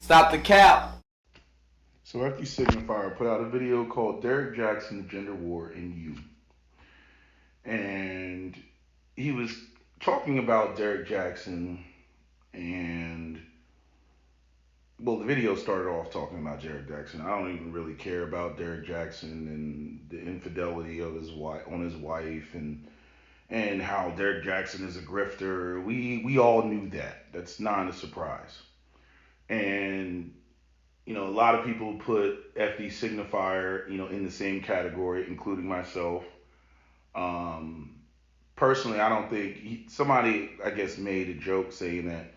Stop the cap. So after Signifier put out a video called Derek Jackson, Gender War in You. And he was talking about Derek Jackson and well, the video started off talking about Derek Jackson. I don't even really care about Derek Jackson and the infidelity of his wife on his wife and how Derek Jackson is a grifter. We all knew that. That's not a surprise. And a lot of people put FD Signifier, in the same category, including myself. Um, Personally, I don't think somebody, I guess, made a joke saying that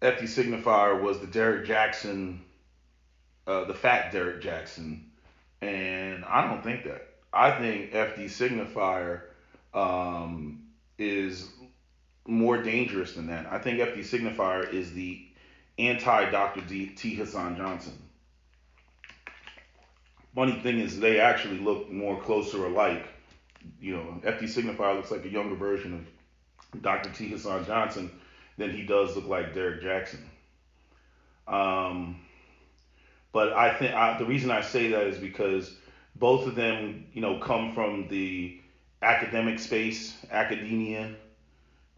FD Signifier was the Derek Jackson, the fat Derek Jackson, and I don't think that. I think FD Signifier is more dangerous than that. I think FD Signifier is the anti Dr. T. Hassan Johnson. Funny thing is, they actually look more closer alike. FD Signifier looks like a younger version of Dr. T. Hassan Johnson than he does look like Derek Jackson. Um, but I think the reason I say that is because both of them, come from the academic space, academia.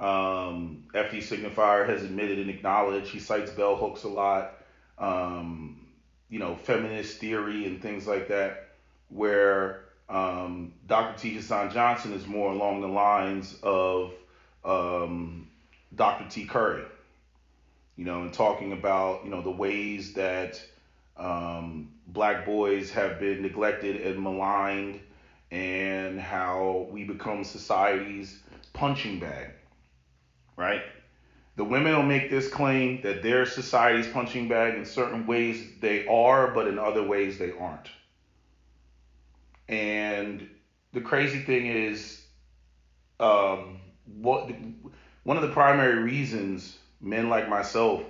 FD Signifier has admitted and acknowledged. He cites bell hooks a lot. Feminist theory and things like that, where Dr. T. Hassan Johnson is more along the lines of Dr. T. Curry, and talking about, the ways that black boys have been neglected and maligned and how we become society's punching bag, right? The women will make this claim that they're society's punching bag. In certain ways they are, but in other ways they aren't. And the crazy thing is, what one of the primary reasons men like myself,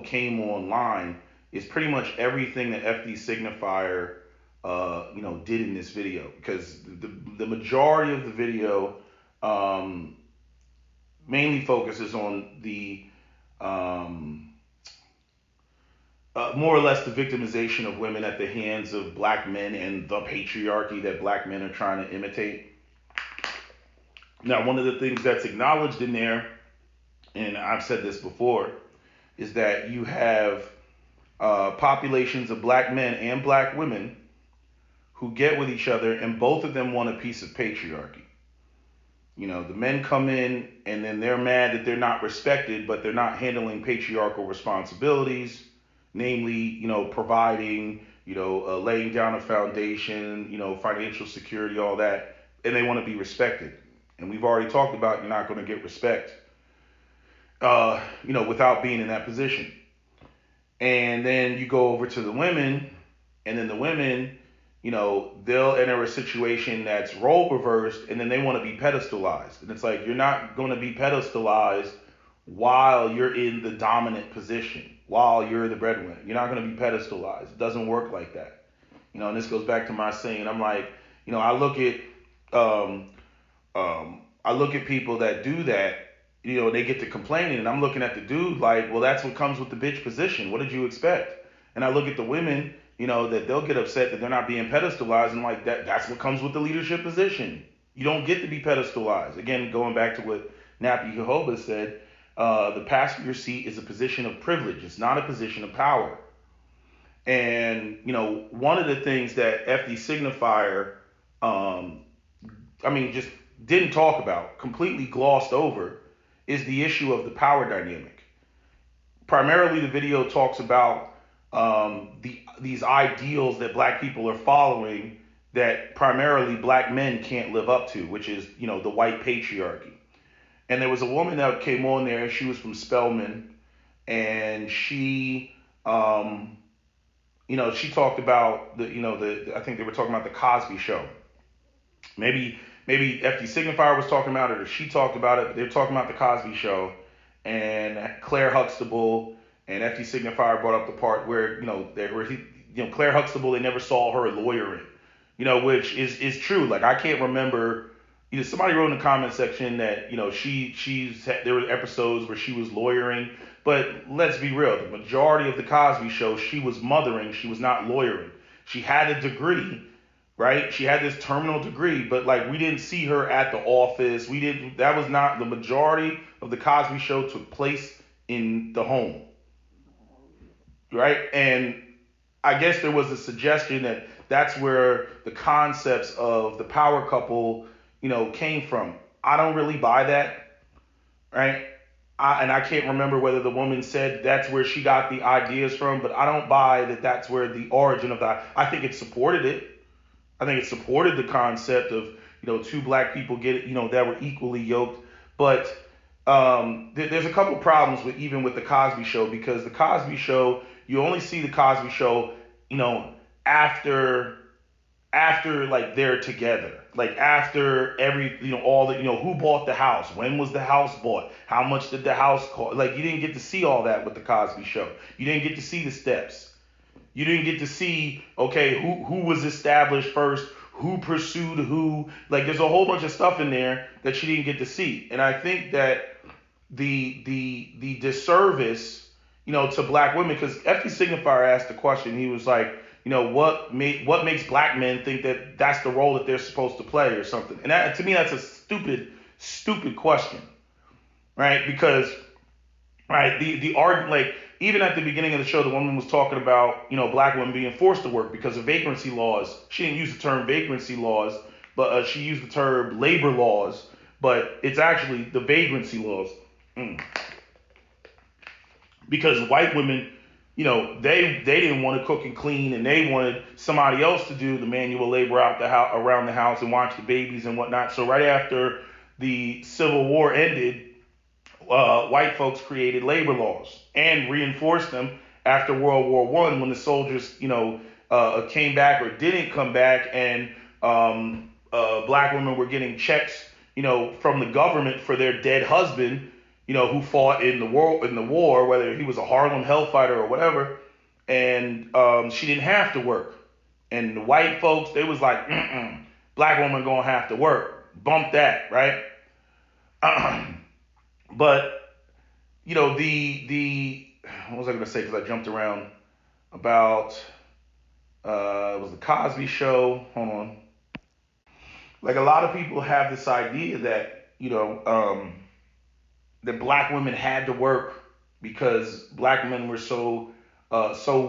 came online is pretty much everything that FD Signifier, did in this video. Because the majority of the video mainly focuses on the more or less the victimization of women at the hands of black men and the patriarchy that black men are trying to imitate. Now, one of the things that's acknowledged in there, and I've said this before, is that you have populations of black men and black women who get with each other, and both of them want a piece of patriarchy. The men come in and then they're mad that they're not respected, but they're not handling patriarchal responsibilities, namely, providing, laying down a foundation, financial security, all that, and they want to be respected. And we've already talked about you're not going to get respect, without being in that position. And then you go over to the women, and then the women, they'll enter a situation that's role reversed, and then they want to be pedestalized. And it's like, you're not going to be pedestalized while you're in the dominant position, while you're the breadwinner. You're not going to be pedestalized. It doesn't work like that. And this goes back to my saying. I'm like, um, I look at people that do that, they get to complaining, and I'm looking at the dude like, well, that's what comes with the bitch position. What did you expect? And I look at the women, that they'll get upset that they're not being pedestalized, and like that's what comes with the leadership position. You don't get to be pedestalized. Again, going back to what Nappy Jehovah said, the passenger seat is a position of privilege. It's not a position of power. And, one of the things that FD Signifier, just didn't talk about, completely glossed over, is the issue of the power dynamic. Primarily, the video talks about these ideals that black people are following that primarily black men can't live up to, which is, the white patriarchy. And there was a woman that came on there, she was from Spelman, and she, she talked about I think they were talking about the Cosby Show. Maybe FD Signifier was talking about it, or she talked about it, but they were talking about the Cosby Show, and Claire Huxtable and FD Signifier brought up the part where, Claire Huxtable, they never saw her lawyering, which is true. Like, I can't remember, somebody wrote in the comment section that, there were episodes where she was lawyering, But let's be real. The majority of the Cosby Show, she was mothering. She was not lawyering. She had a degree, right? She had this terminal degree, but like we didn't see her at the office. We didn't. That was not the majority of the Cosby Show took place in the home, right? And I guess there was a suggestion that that's where the concepts of the power couple, came from. I don't really buy that, right? And I can't remember whether the woman said that's where she got the ideas from, but I don't buy that that's where the origin of that. I think it supported it. I think it supported the concept of two black people that were equally yoked. But there's a couple problems with even with the Cosby Show, because the Cosby Show, you only see the Cosby Show, you know, after like they're together, like after every all the who bought the house, when was the house bought, how much did the house cost. Like you didn't get to see all that with the Cosby Show. You didn't get to see the steps. You didn't get to see, okay, who was established first, who pursued who. Like there's a whole bunch of stuff in there that you didn't get to see. And I think that the disservice, to black women, because FD Signifier asked the question. He was like, what makes black men think that that's the role that they're supposed to play or something. And that, to me, that's a stupid question, right? Because right, the argument, like even at the beginning of the show, the woman was talking about black women being forced to work because of vagrancy laws. She didn't use the term vagrancy laws, but she used the term labor laws, but it's actually the vagrancy laws. Because white women, they didn't want to cook and clean, and they wanted somebody else to do the manual labor out the house, around the house, and watch the babies and whatnot. So right after the Civil War ended, white folks created labor laws and reinforced them after World War One, when the soldiers, came back or didn't come back, and black women were getting checks, from the government for their dead husband, who fought in the war, whether he was a Harlem Hellfighter or whatever, and she didn't have to work. And the white folks, they was like, black woman gonna have to work. Bump that, right? But the what was I gonna say? Because I jumped around about it was the Cosby Show. Hold on. Like a lot of people have this idea that that black women had to work because black men were so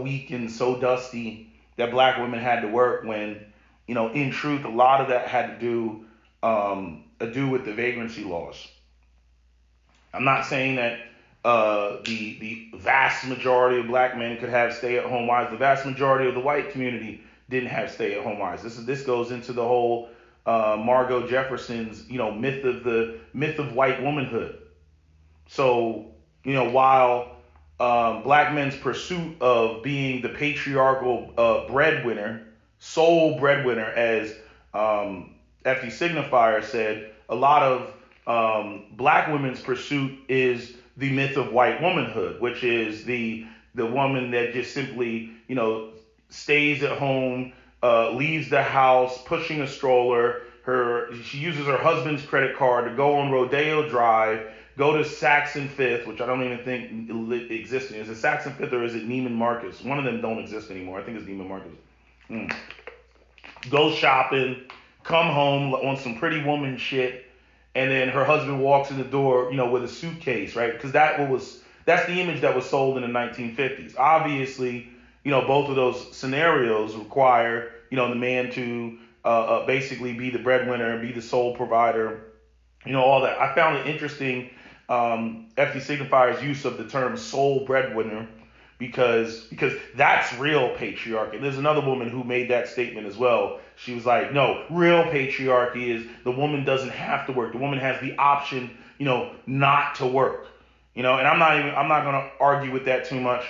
weak and so dusty that black women had to work, when in truth a lot of that had to do with the vagrancy laws. I'm not saying that the vast majority of black men could have stay-at-home wives. The vast majority of the white community didn't have stay-at-home wives. This goes into the whole Margot Jefferson's myth of white womanhood. So while black men's pursuit of being the patriarchal breadwinner, sole breadwinner, as FD Signifier said, a lot of black women's pursuit is the myth of white womanhood, which is the woman that just simply stays at home, leaves the house, pushing a stroller. She uses her husband's credit card to go on Rodeo Drive, go to Saxon Fifth, which I don't even think exists. Is it Saxon Fifth or is it Neiman Marcus? One of them don't exist anymore. I think it's Neiman Marcus. Go shopping, come home on some Pretty Woman shit, and then her husband walks in the door, with a suitcase, right? Because that's the image that was sold in the 1950s. Obviously, both of those scenarios require, the man to basically be the breadwinner and be the sole provider, all that. I found it interesting, FD Signifier's use of the term sole breadwinner, because that's real patriarchy. There's another woman who made that statement as well. She was like, no, real patriarchy is the woman doesn't have to work. The woman has the option, not to work. And I'm not going to argue with that too much.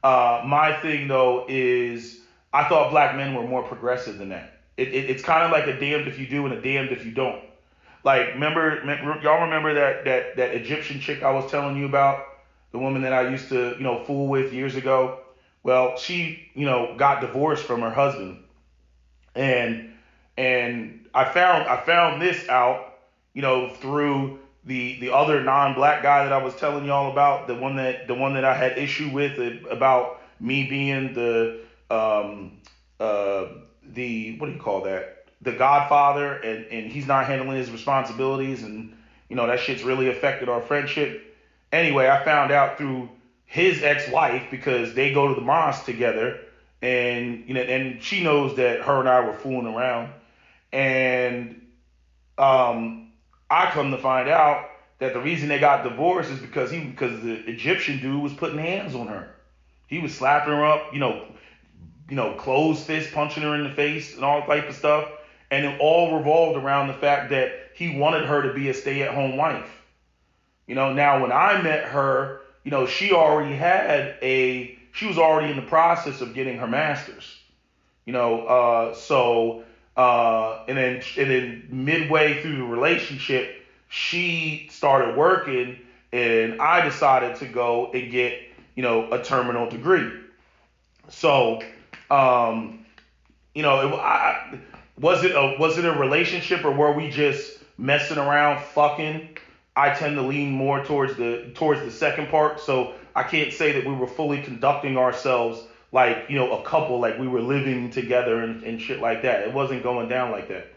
My thing though is I thought black men were more progressive than that. It's kind of like a damned if you do and a damned if you don't. Like y'all remember that Egyptian chick I was telling you about? The woman that I used to, fool with years ago. Well, she, got divorced from her husband, and I found this out, through the other non-black guy that I was telling y'all about, the one that I had issue with about me being um uh the what do you call that, the Godfather, and he's not handling his responsibilities, and that shit's really affected our friendship. Anyway, I found out through his ex-wife, because they go to the mosque together, and and she knows that her and I were fooling around, and um, I come to find out that the reason they got divorced is because the Egyptian dude was putting hands on her. He was slapping her up, closed fist, punching her in the face, and all type of stuff. And it all revolved around the fact that he wanted her to be a stay-at-home wife. Now when I met her, she was already in the process of getting her master's. And then midway through the relationship, she started working, and I decided to go and get a terminal degree. So, was it a relationship, or were we just messing around, fucking? I tend to lean more towards the second part. So I can't say that we were fully conducting ourselves like a couple, like we were living together and shit like that. It wasn't going down like that.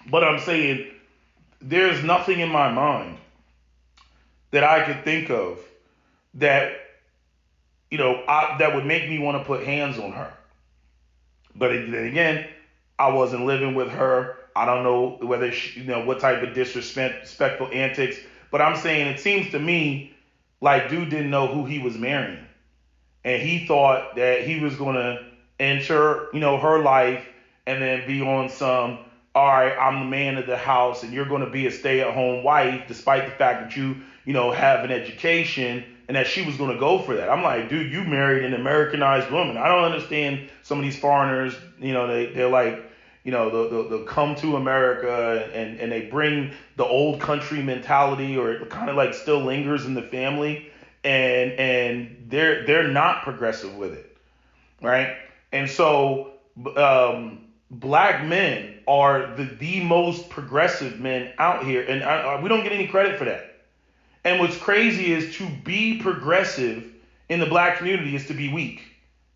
But I'm saying there's nothing in my mind that I could think of that that would make me want to put hands on her. But then again, I wasn't living with her. I don't know whether what type of disrespectful antics. But I'm saying it seems to me like dude didn't know who he was marrying, and he thought that he was gonna enter her life and then be on some, all right, I'm the man of the house and you're gonna be a stay-at-home wife, despite the fact that you have an education, and that she was gonna go for that. I'm like, dude, you married an Americanized woman. I don't understand some of these foreigners. They're like, they'll come to America, and they bring the old country mentality, or it kind of like still lingers in the family, and they're not progressive with it, right? And so black men are the most progressive men out here, and we don't get any credit for that. And what's crazy is, to be progressive in the black community is to be weak.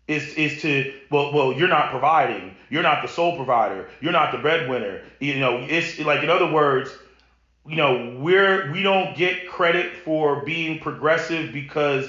Is to, well, you're not providing, you're not the sole provider, you're not the breadwinner. It's like, in other words, we don't get credit for being progressive, because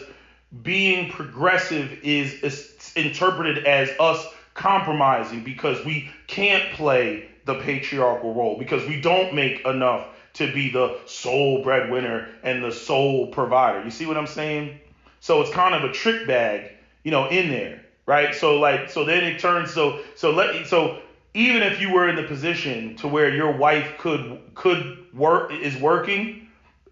being progressive is interpreted as us compromising, because we can't play the patriarchal role, because we don't make enough to be the sole breadwinner and the sole provider. You see what I'm saying? So it's kind of a trick bag, in there, right? So then it turns so even if you were in the position to where your wife is working,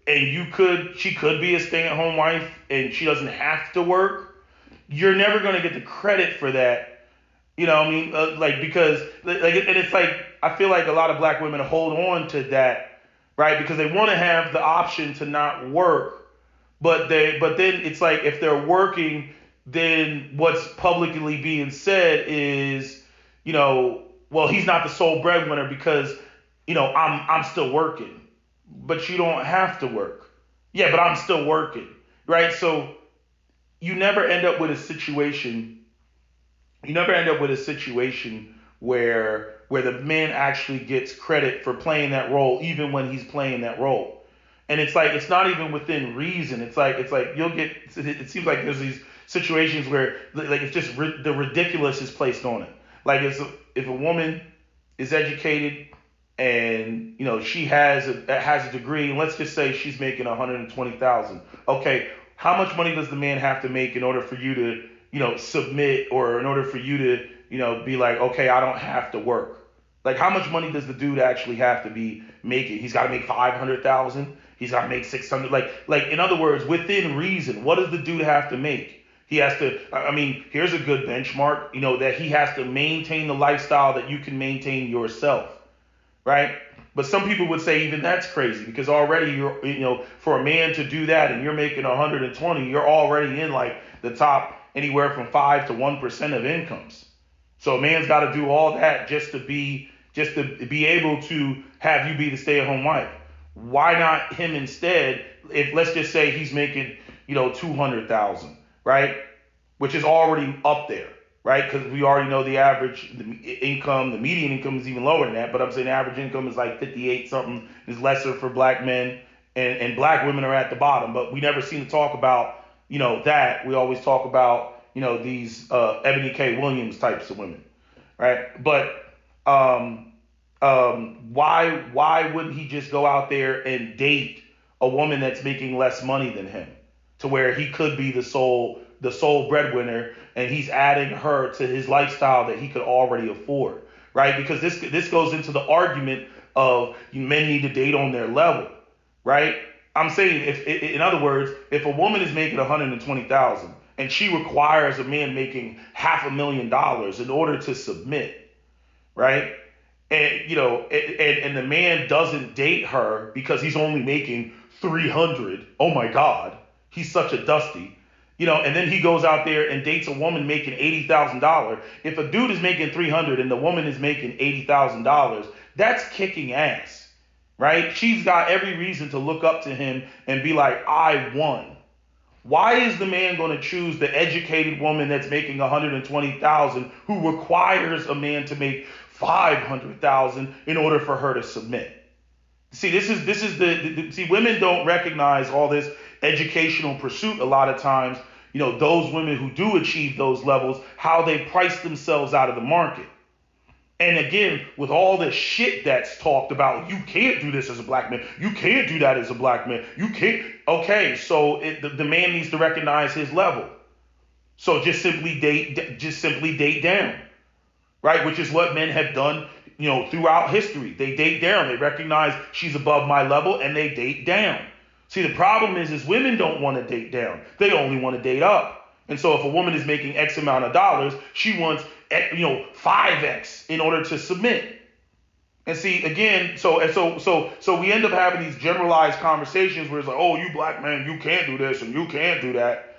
and she could be a stay-at-home wife and she doesn't have to work, you're never going to get the credit for that. What I mean? Because and it's like, I feel like a lot of black women hold on to that, right? Because they want to have the option to not work, but then it's like, if they're working, then what's publicly being said is, well, he's not the sole breadwinner because, I'm still working. But you don't have to work. Yeah, but I'm still working, right? So you never end up with a situation. You never end up with a situation where the man actually gets credit for playing that role, even when he's playing that role. And it's like, it's not even within reason. It's like you'll get. It seems like there's these situations where, like, it's just the ridiculous is placed on it. Like, if a woman is educated, and she has a degree, and let's just say she's making 120,000. Okay, how much money does the man have to make in order for you to submit, or in order for you to be like, okay, I don't have to work? Like, how much money does the dude actually have to be making? He's got to make 500,000. He's got to make 600. Like in other words, within reason, what does the dude have to make? He has to. I mean, here's a good benchmark. That he has to maintain the lifestyle that you can maintain yourself, right? But some people would say even that's crazy, because already for a man to do that, and you're making 120, you're already in like the top anywhere from 5 to 1% of incomes. So a man's got to do all that just to be just to be able to have you be the stay-at-home wife. Why not him instead? If let's just say he's making 200,000, right, which is already up there, right? Because we already know the average income, the median income is even lower than that. But I'm saying the average income is like 58 something, is lesser for black men, and black women are at the bottom. But we never seem to talk about that. We always talk about these Ebony K. Williams types of women, right? But why wouldn't he just go out there and date a woman that's making less money than him, to where he could be the sole breadwinner, and he's adding her to his lifestyle that he could already afford, right? Because this goes into the argument of men need to date on their level, right? I'm saying, if in other words, if a woman is making 120,000 and she requires a man making $500,000 in order to submit, right? And the man doesn't date her because he's only making 300. Oh my God, he's such a dusty. And then he goes out there and dates a woman making $80,000. If a dude is making 300 and the woman is making $80,000, that's kicking ass, right? She's got every reason to look up to him and be like, I won. Why is the man going to choose the educated woman that's making 120,000 who requires a man to make 500,000 in order for her to submit? See, this is see, women don't recognize all this educational pursuit a lot of times. Those women who do achieve those levels, how they price themselves out of the market. And again, with all the shit that's talked about, you can't do this as a black man. You can't do that as a black man. You can't. Okay, so the man needs to recognize his level. So just simply date down, right? Which is what men have done, throughout history. They date down. They recognize she's above my level, and they date down. See, the problem is women don't want to date down. They only want to date up. And so if a woman is making X amount of dollars, she wants 5X in order to submit. And see, again, so we end up having these generalized conversations where it's like, oh, you black man, you can't do this and you can't do that,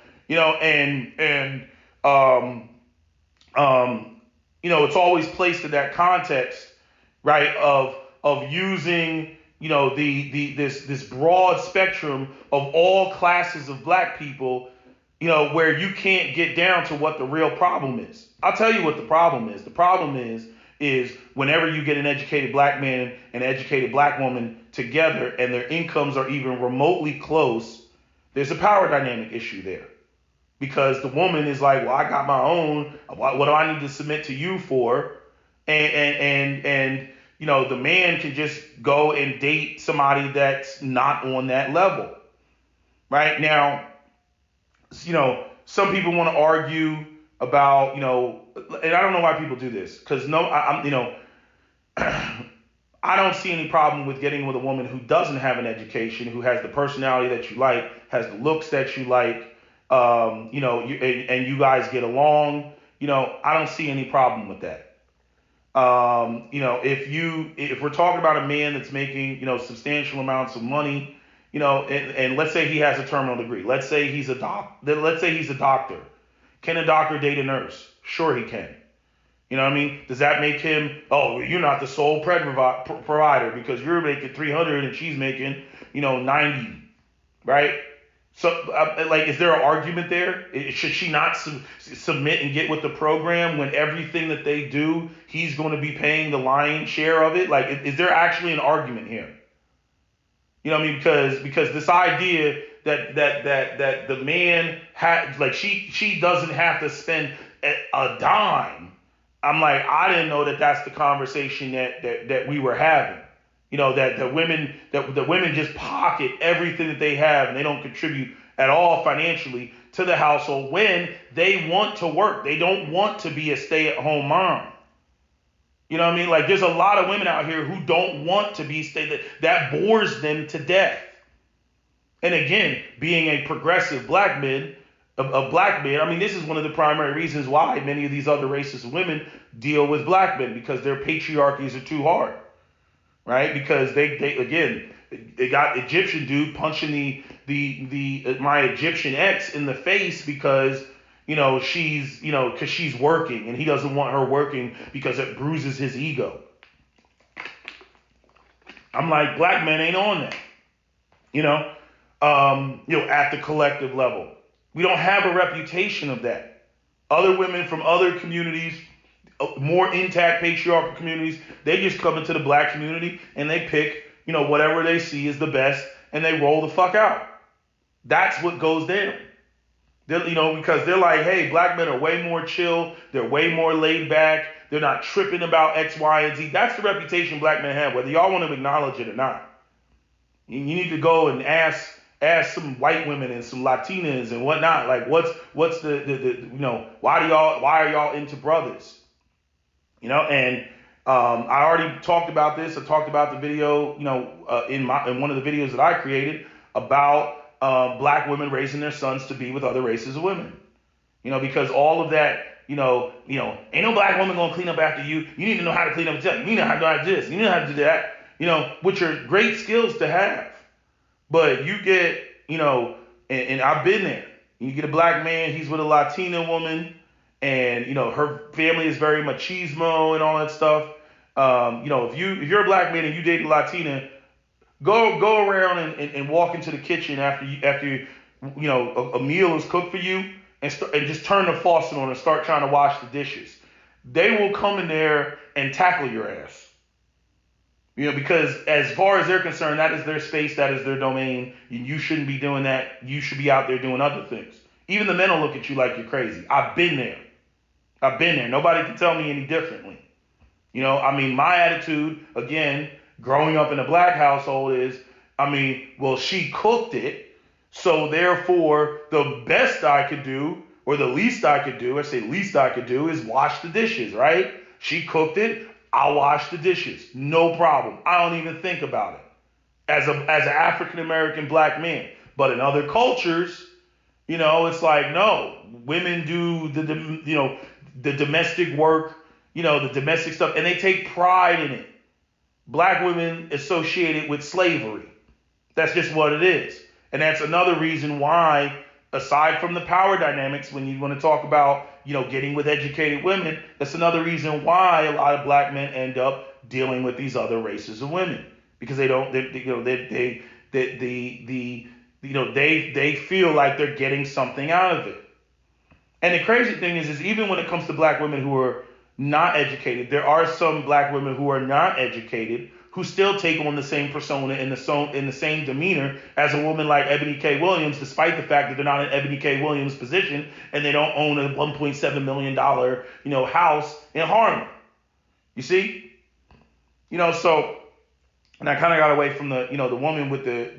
it's always placed in that context, right, of using this broad spectrum of all classes of black people, where you can't get down to what the real problem is. I'll tell you what the problem is. The problem is whenever you get an educated black man and an educated black woman together and their incomes are even remotely close, there's a power dynamic issue there. Because the woman is like, well, I got my own. What do I need to submit to you for? And the man can just go and date somebody that's not on that level. Right now, some people want to argue about, and I don't know why people do this, because I don't see any problem with getting with a woman who doesn't have an education, who has the personality that you like, has the looks that you like, and you guys get along. I don't see any problem with that. If we're talking about a man that's making, substantial amounts of money, and let's say he has a terminal degree. Let's say he's a doctor. Can a doctor date a nurse? Sure he can. You know what I mean? Does that make him, oh, you're not the sole provider because you're making 300 and she's making, 90, right? So, is there an argument there? Should she not submit and get with the program when everything that they do, he's going to be paying the lion's share of it? Is there actually an argument here? You know what I mean? Because this idea that the man had, she doesn't have to spend a dime. I'm like, I didn't know that that's the conversation that we were having. That the women just pocket everything that they have and they don't contribute at all financially to the household when they want to work. They don't want to be a stay-at-home mom. You know what I mean? There's a lot of women out here who don't want to be that bores them to death. And again, being a progressive black man, I mean, this is one of the primary reasons why many of these other races of women deal with black men, because their patriarchies are too hard. Right? Because they got Egyptian dude punching my Egyptian ex in the face because she's working and he doesn't want her working because it bruises his ego. I'm like, black men ain't on that. You know, at the collective level, we don't have a reputation of that. Other women from other communities, more intact patriarchal communities, they just come into the black community and they pick, whatever they see is the best and they roll the fuck out. That's what goes down. Because they're like, hey, black men are way more chill. They're way more laid back. They're not tripping about X, Y, and Z. That's the reputation black men have, whether y'all want to acknowledge it or not. You need to go and ask some white women and some Latinas and whatnot. Like, what's the why are y'all into brothers? And I already talked about this. I talked about the video, in one of the videos that I created about black women raising their sons to be with other races of women. Because all of that, ain't no black woman gonna clean up after you. You need to know how to clean up yourself. You need to know how to do this. You need to know how to do that. Which are great skills to have. But you get, and I've been there. You get a black man, he's with a Latina woman, and her family is very machismo and all that stuff. If you're a black man and you date a Latina, go around and walk into the kitchen after a meal is cooked for you and just turn the faucet on and start trying to wash the dishes. They will come in there and tackle your ass. Because as far as they're concerned, that is their space, that is their domain. You shouldn't be doing that. You should be out there doing other things. Even the men will look at you like you're crazy. I've been there. Nobody can tell me any differently. My attitude, again, growing up in a black household is, she cooked it, so therefore the best I could do, or the least I could do, is wash the dishes, right? She cooked it, I'll wash the dishes. No problem. I don't even think about it as an African American black man. But in other cultures, it's like, no, women do the domestic work, the domestic stuff, and they take pride in it. Black women associate it with slavery. That's just what it is. And that's another reason why, aside from the power dynamics, when you want to talk about, getting with educated women, that's another reason why a lot of black men end up dealing with these other races of women, because they feel like they're getting something out of it. And the crazy thing is even when it comes to black women who are not educated, there are some black women who are not educated who still take on the same persona and the same demeanor as a woman like Ebony K. Williams, despite the fact that they're not in Ebony K. Williams' position and they don't own a $1.7 million, house in Harlem. You see? So, and I kind of got away from the woman with the,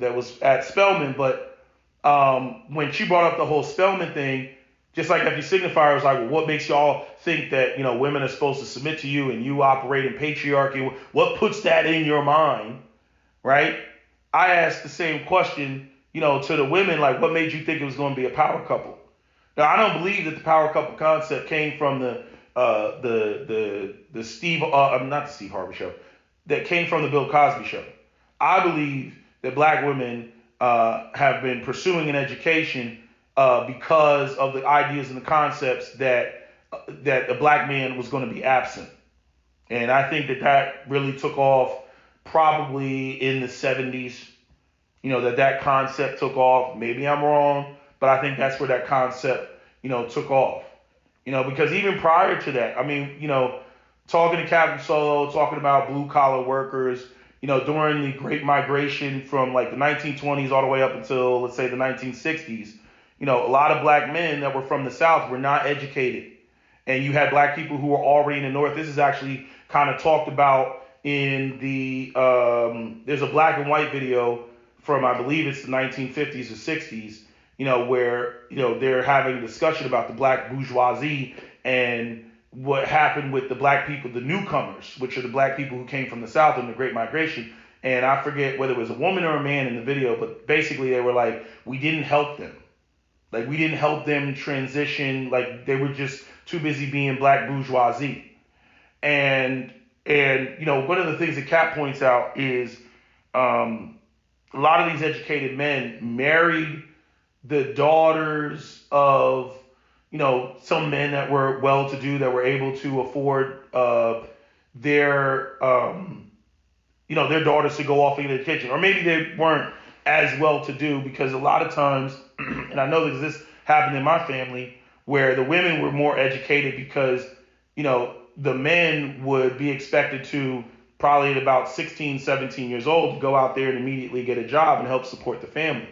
that was at Spelman, but when she brought up the whole Spelman thing, just like FD Signifier was like, well, what makes y'all think that, women are supposed to submit to you and you operate in patriarchy? What puts that in your mind, right? I asked the same question, to the women, like, what made you think it was going to be a power couple? Now, I don't believe that the power couple concept came from the Steve, not the Steve Harvey show, that came from the Bill Cosby show. I believe that black women have been pursuing an education because of the ideas and the concepts that a black man was going to be absent. And I think that really took off probably in the 70s, that concept took off. Maybe I'm wrong, but I think that's where that concept, took off. Because even prior to that, talking to Captain Solo, talking about blue collar workers, during the Great Migration from like the 1920s all the way up until, let's say, the 1960s, a lot of black men that were from the South were not educated. And you had black people who were already in the North. This is actually kind of talked about in the, there's a black and white video from, I believe it's the 1950s or 60s, where, they're having a discussion about the black bourgeoisie and what happened with the black people, the newcomers, which are the black people who came from the South in the Great Migration. And I forget whether it was a woman or a man in the video, but basically they were like, we didn't help them. Like, we didn't help them transition. Like, they were just too busy being black bourgeoisie. And one of the things that Cap points out is a lot of these educated men married the daughters of, some men that were well-to-do, that were able to afford their their daughters to go off and get an education, or maybe they weren't as well to do, because a lot of times, and I know that this happened in my family, where the women were more educated because the men would be expected to, probably at about 16, 17 years old, to go out there and immediately get a job and help support the family.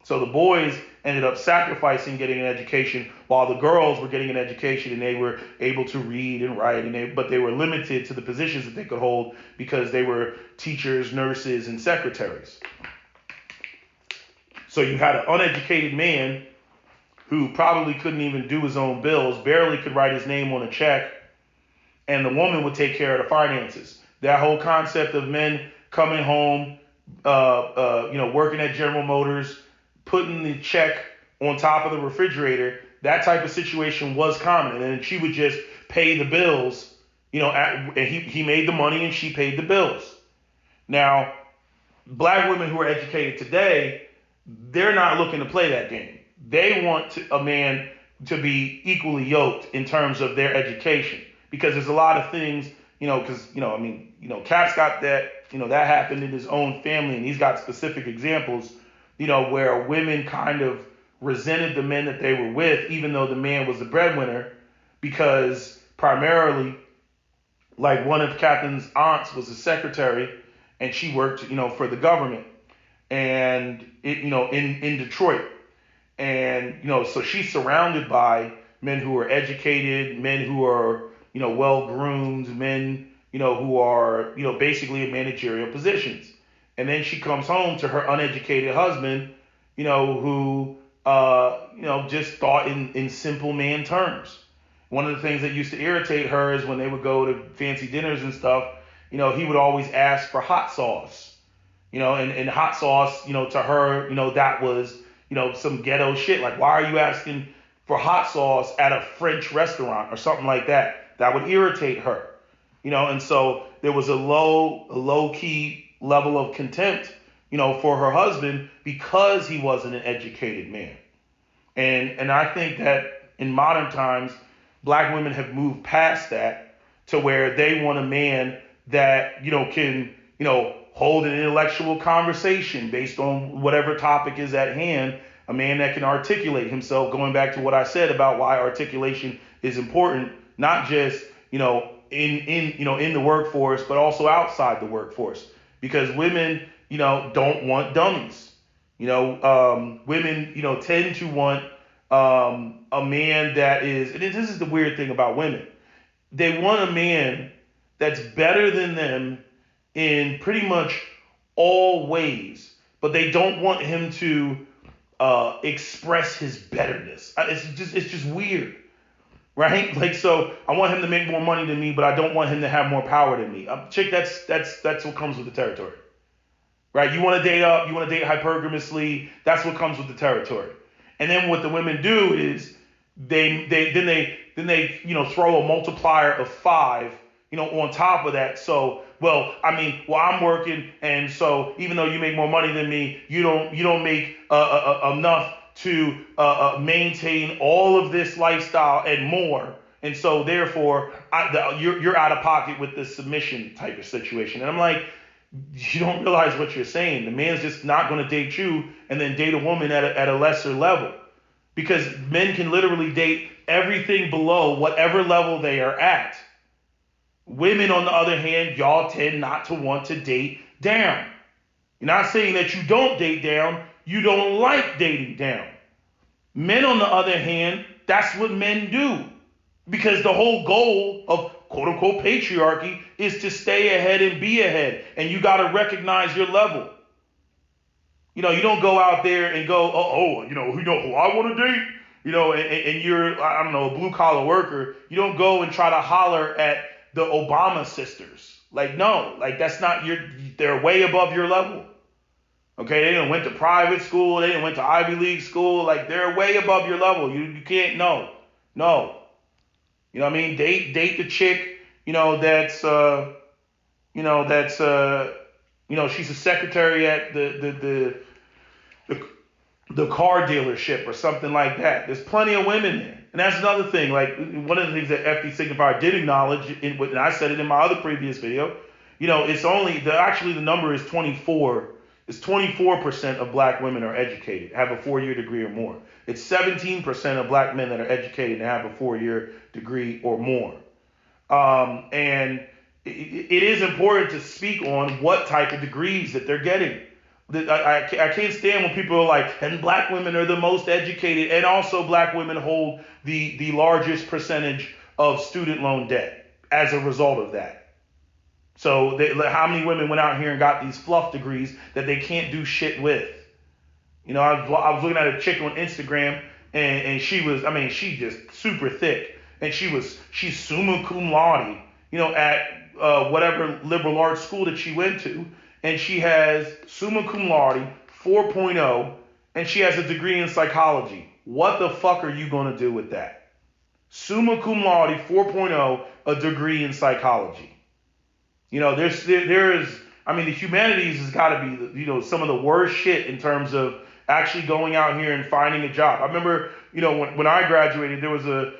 So the boys ended up sacrificing getting an education, while the girls were getting an education and they were able to read and write, but they were limited to the positions that they could hold because they were teachers, nurses, and secretaries. So you had an uneducated man who probably couldn't even do his own bills, barely could write his name on a check, and the woman would take care of the finances. That whole concept of men coming home, working at General Motors, putting the check on top of the refrigerator, that type of situation was common. And then she would just pay the bills, and he made the money and she paid the bills. Now, black women who are educated today, they're not looking to play that game. They want a man to be equally yoked in terms of their education, because there's a lot of things, Cap's got that, that happened in his own family, and he's got specific examples, where women kind of resented the men that they were with, even though the man was the breadwinner, because primarily, like, one of Captain's aunts was a secretary, and she worked, for the government, and in Detroit. And, so she's surrounded by men who are educated, men who are, well-groomed, men, who are, basically in managerial positions. And then she comes home to her uneducated husband, who, just thought in simple man terms. One of the things that used to irritate her is when they would go to fancy dinners and stuff, he would always ask for hot sauce, and hot sauce, to her, that was, some ghetto shit. Like, why are you asking for hot sauce at a French restaurant or something like that? That would irritate her, and so there was a low key level of contempt, for her husband, because he wasn't an educated man. And I think that in modern times, black women have moved past that to where they want a man that, can, hold an intellectual conversation based on whatever topic is at hand, a man that can articulate himself, going back to what I said about why articulation is important, not just, in the workforce, but also outside the workforce, because women, don't want dummies. Women, tend to want a man that is, and this is the weird thing about women, they want a man that's better than them in pretty much all ways, but they don't want him to express his betterness. It's just weird, right? Like, so I want him to make more money than me, but I don't want him to have more power than me. Chick, that's what comes with the territory, right? You want to date up, you want to date hypergamously. That's what comes with the territory. And then what the women do is they throw a multiplier of 5, on top of that. So, I'm working, and so even though you make more money than me, you don't make enough to maintain all of this lifestyle and more. And so therefore, you're out of pocket with this submission type of situation. And I'm like, you don't realize what you're saying. The man's just not going to date you and then date a woman at a lesser level, because men can literally date everything below whatever level they are at. Women, on the other hand, y'all tend not to want to date down. You're not saying that you don't date down, you don't like dating down. Men, on the other hand, that's what men do. Because the whole goal of quote unquote patriarchy is to stay ahead and be ahead. And you got to recognize your level. You don't go out there and go, who I want to date, and you're, I don't know, a blue collar worker. You don't go and try to holler at the Obama sisters. Like, no, like, that's not they're way above your level. Okay, they done went to private school, they done went to Ivy League school, like, they're way above your level. You can't, no. You know what I mean? Date the chick, that's she's a secretary at the car dealership or something like that. There's plenty of women there. And that's another thing. Like, one of the things that FD Signifier did acknowledge, and I said it in my other previous video, Actually the number is 24. It's 24% of black women are educated, have a 4-year degree or more. It's 17% of black men that are educated and have a 4-year degree or more. And it is important to speak on what type of degrees that they're getting. I can't stand when people are like, and black women are the most educated, and also black women hold the largest percentage of student loan debt as a result of that. So how many women went out here and got these fluff degrees that they can't do shit with? I was looking at a chick on Instagram, and she just super thick, and she's summa cum laude, at whatever liberal arts school that she went to, and she has summa cum laude 4.0, and she has a degree in psychology. What the fuck are you gonna do with that? Summa cum laude 4.0, a degree in psychology. The humanities has got to be, some of the worst shit in terms of actually going out here and finding a job. I remember, when I graduated, there was a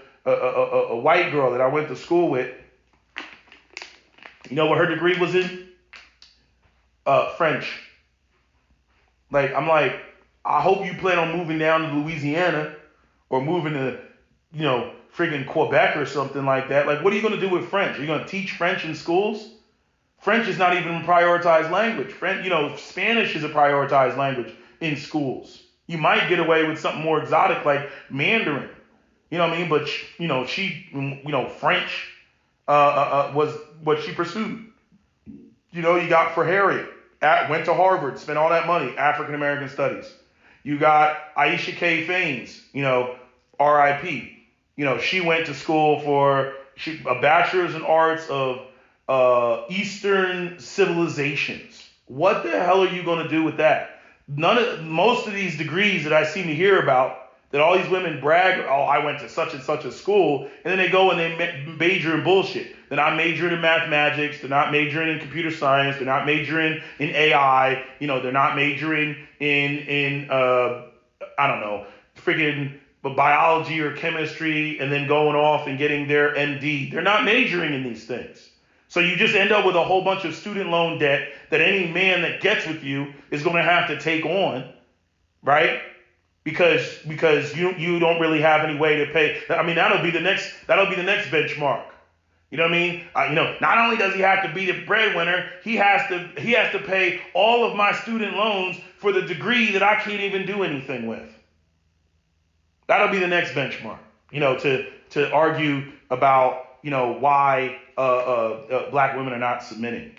white girl that I went to school with. You know what her degree was in? French. I'm like, I hope you plan on moving down to Louisiana or moving to, friggin' Quebec or something like that. Like, what are you going to do with French? Are you going to teach French in schools? French is not even a prioritized language. Spanish is a prioritized language in schools. You might get away with something more exotic like Mandarin. You know what I mean? But she French was what she pursued. You got for Harriet, went to Harvard, spent all that money, African American studies. You got Aisha K. Faines, R.I.P. She went to school for a bachelor's in arts of Eastern civilizations. What the hell are you going to do with that? Most of these degrees that I seem to hear about, that all these women brag, oh, I went to such and such a school, and then they go and they major in bullshit. They're not majoring in mathematics. They're not majoring in computer science. They're not majoring in AI. They're not majoring in I don't know, friggin' biology or chemistry, and then going off and getting their MD. They're not majoring in these things. So you just end up with a whole bunch of student loan debt that any man that gets with you is going to have to take on, right? Because you don't really have any way to pay. That'll be the next benchmark. You know what I mean? Not only does he have to be the breadwinner, he has to pay all of my student loans for the degree that I can't even do anything with. That'll be the next benchmark. To argue about why black women are not submitting.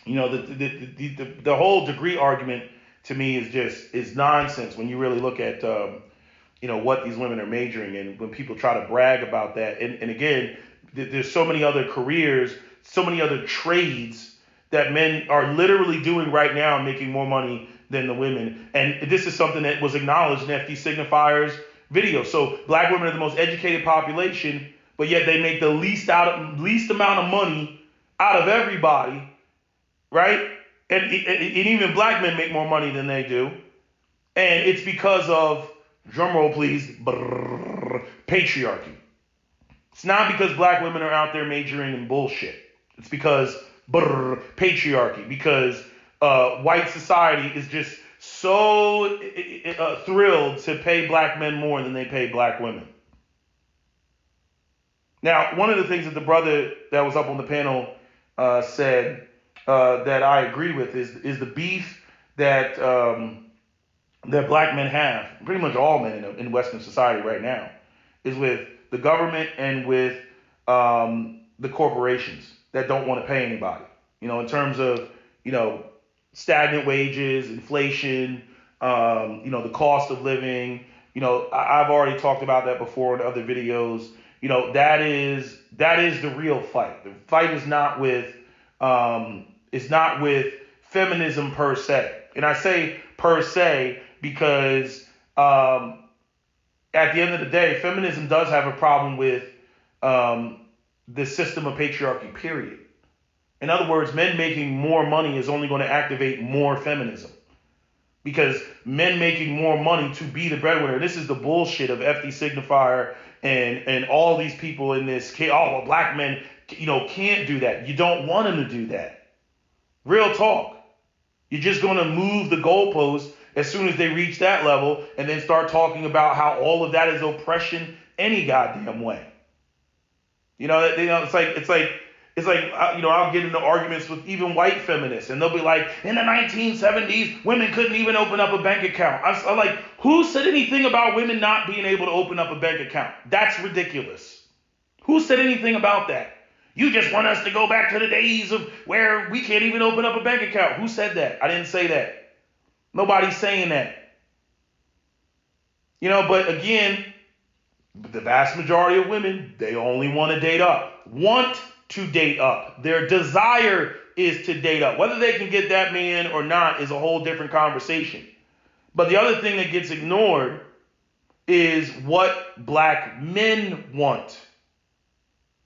The whole degree argument to me is nonsense when you really look at what these women are majoring in. When people try to brag about that, and again, there's so many other careers, so many other trades that men are literally doing right now, making more money than the women. And this is something that was acknowledged in FD Signifier's video. So black women are the most educated population, but yet they make the least amount of money out of everybody, right? And even black men make more money than they do. And it's because of, drumroll please, patriarchy. It's not because black women are out there majoring in bullshit. It's because patriarchy. Because white society is just so thrilled to pay black men more than they pay black women. Now, one of the things that the brother that was up on the panel said that I agree with is the beef that that black men have, pretty much all men in Western society right now, is with the government and with the corporations that don't want to pay anybody. In terms of stagnant wages, inflation, the cost of living. I've already talked about that before in other videos. That is the real fight. The fight is not with feminism per se. And I say per se because at the end of the day, feminism does have a problem with the system of patriarchy, period. In other words, men making more money is only going to activate more feminism. Because men making more money to be the breadwinner, this is the bullshit of FD Signifier and all these people in this case. Oh, well, black men can't do that. You don't want him to do that. Real talk. You're just going to move the goalposts as soon as they reach that level and then start talking about how all of that is oppression any goddamn way. I'll get into arguments with even white feminists, and they'll be like, in the 1970s, women couldn't even open up a bank account. I'm like, who said anything about women not being able to open up a bank account? That's ridiculous. Who said anything about that? You just want us to go back to the days of where we can't even open up a bank account. Who said that? I didn't say that. Nobody's saying that. But again, the vast majority of women, they only want to date up. Want to date up. Their desire is to date up. Whether they can get that man or not is a whole different conversation. But the other thing that gets ignored is what black men want.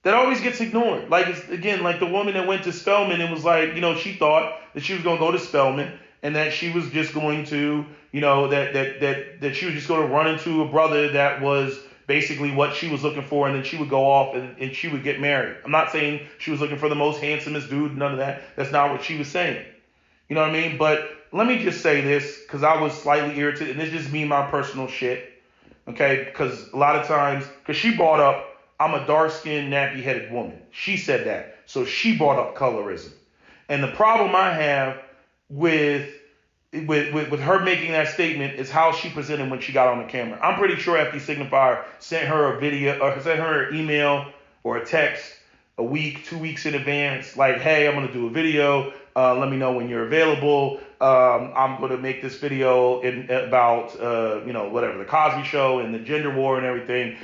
That always gets ignored. Like the woman that went to Spelman and was like, she thought that she was going to go to Spelman and that she was just going to, that she was just going to run into a brother that was basically what she was looking for, and then she would go off and she would get married. I'm not saying she was looking for the most handsomest dude, none of that. That's not what she was saying. You know what I mean? But let me just say this, because I was slightly irritated, and this is just me, my personal shit. Okay? Because a lot of times, because she brought up, I'm a dark-skinned, nappy-headed woman. She said that. So she brought up colorism. And the problem I have with her making that statement is how she presented when she got on the camera. I'm pretty sure FD Signifier sent her a video or sent her an email or a text a week, 2 weeks in advance, like, hey, I'm going to do a video. Let me know when you're available. I'm going to make this video about, whatever, the Cosby Show and the gender war and everything.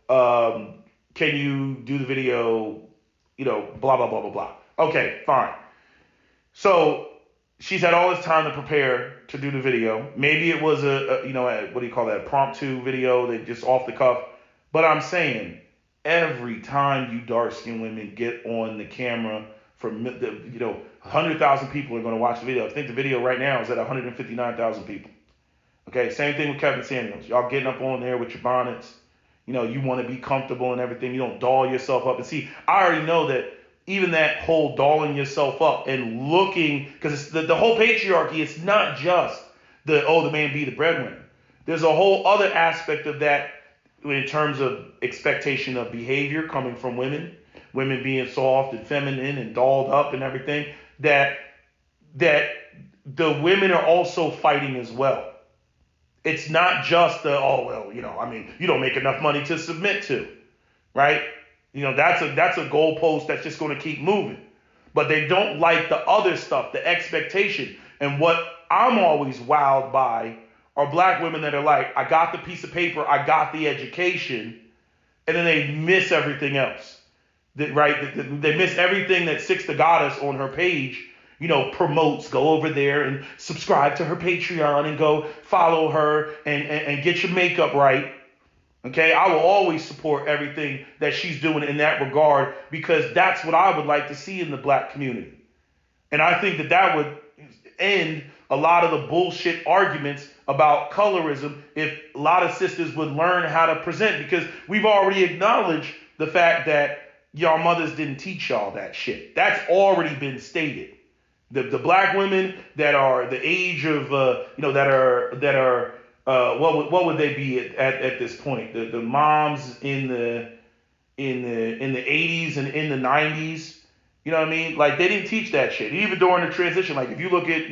Can you do the video, blah, blah, blah, blah, blah. Okay, fine. So she's had all this time to prepare to do the video. Maybe it was a promptu video that just off the cuff. But I'm saying every time you dark-skinned women get on the camera, 100,000 people are going to watch the video. I think the video right now is at 159,000 people. Okay, same thing with Kevin Samuels. Y'all getting up on there with your bonnets. You want to be comfortable and everything. You don't doll yourself up. And see, I already know that even that whole dolling yourself up and looking, because the whole patriarchy, it's not just the man be the breadwinner. There's a whole other aspect of that in terms of expectation of behavior coming from women being soft and feminine and dolled up and everything, that the women are also fighting as well. It's not just you don't make enough money to submit to, right? That's a goalpost that's just going to keep moving. But they don't like the other stuff, the expectation. And what I'm always wowed by are black women that are like, I got the piece of paper, I got the education, and then they miss everything else. They miss everything that Six the Goddess on her page, promotes. Go over there and subscribe to her Patreon and go follow her and get your makeup right. Okay, I will always support everything that she's doing in that regard, because that's what I would like to see in the black community. And I think that would end a lot of the bullshit arguments about colorism if a lot of sisters would learn how to present, because we've already acknowledged the fact that y'all mothers didn't teach y'all that shit. That's already been stated. The black women that are the age of what would they be at this point? The moms in the 80s and in the 90s, you know what I mean? Like, they didn't teach that shit. Even during the transition, like if you look at,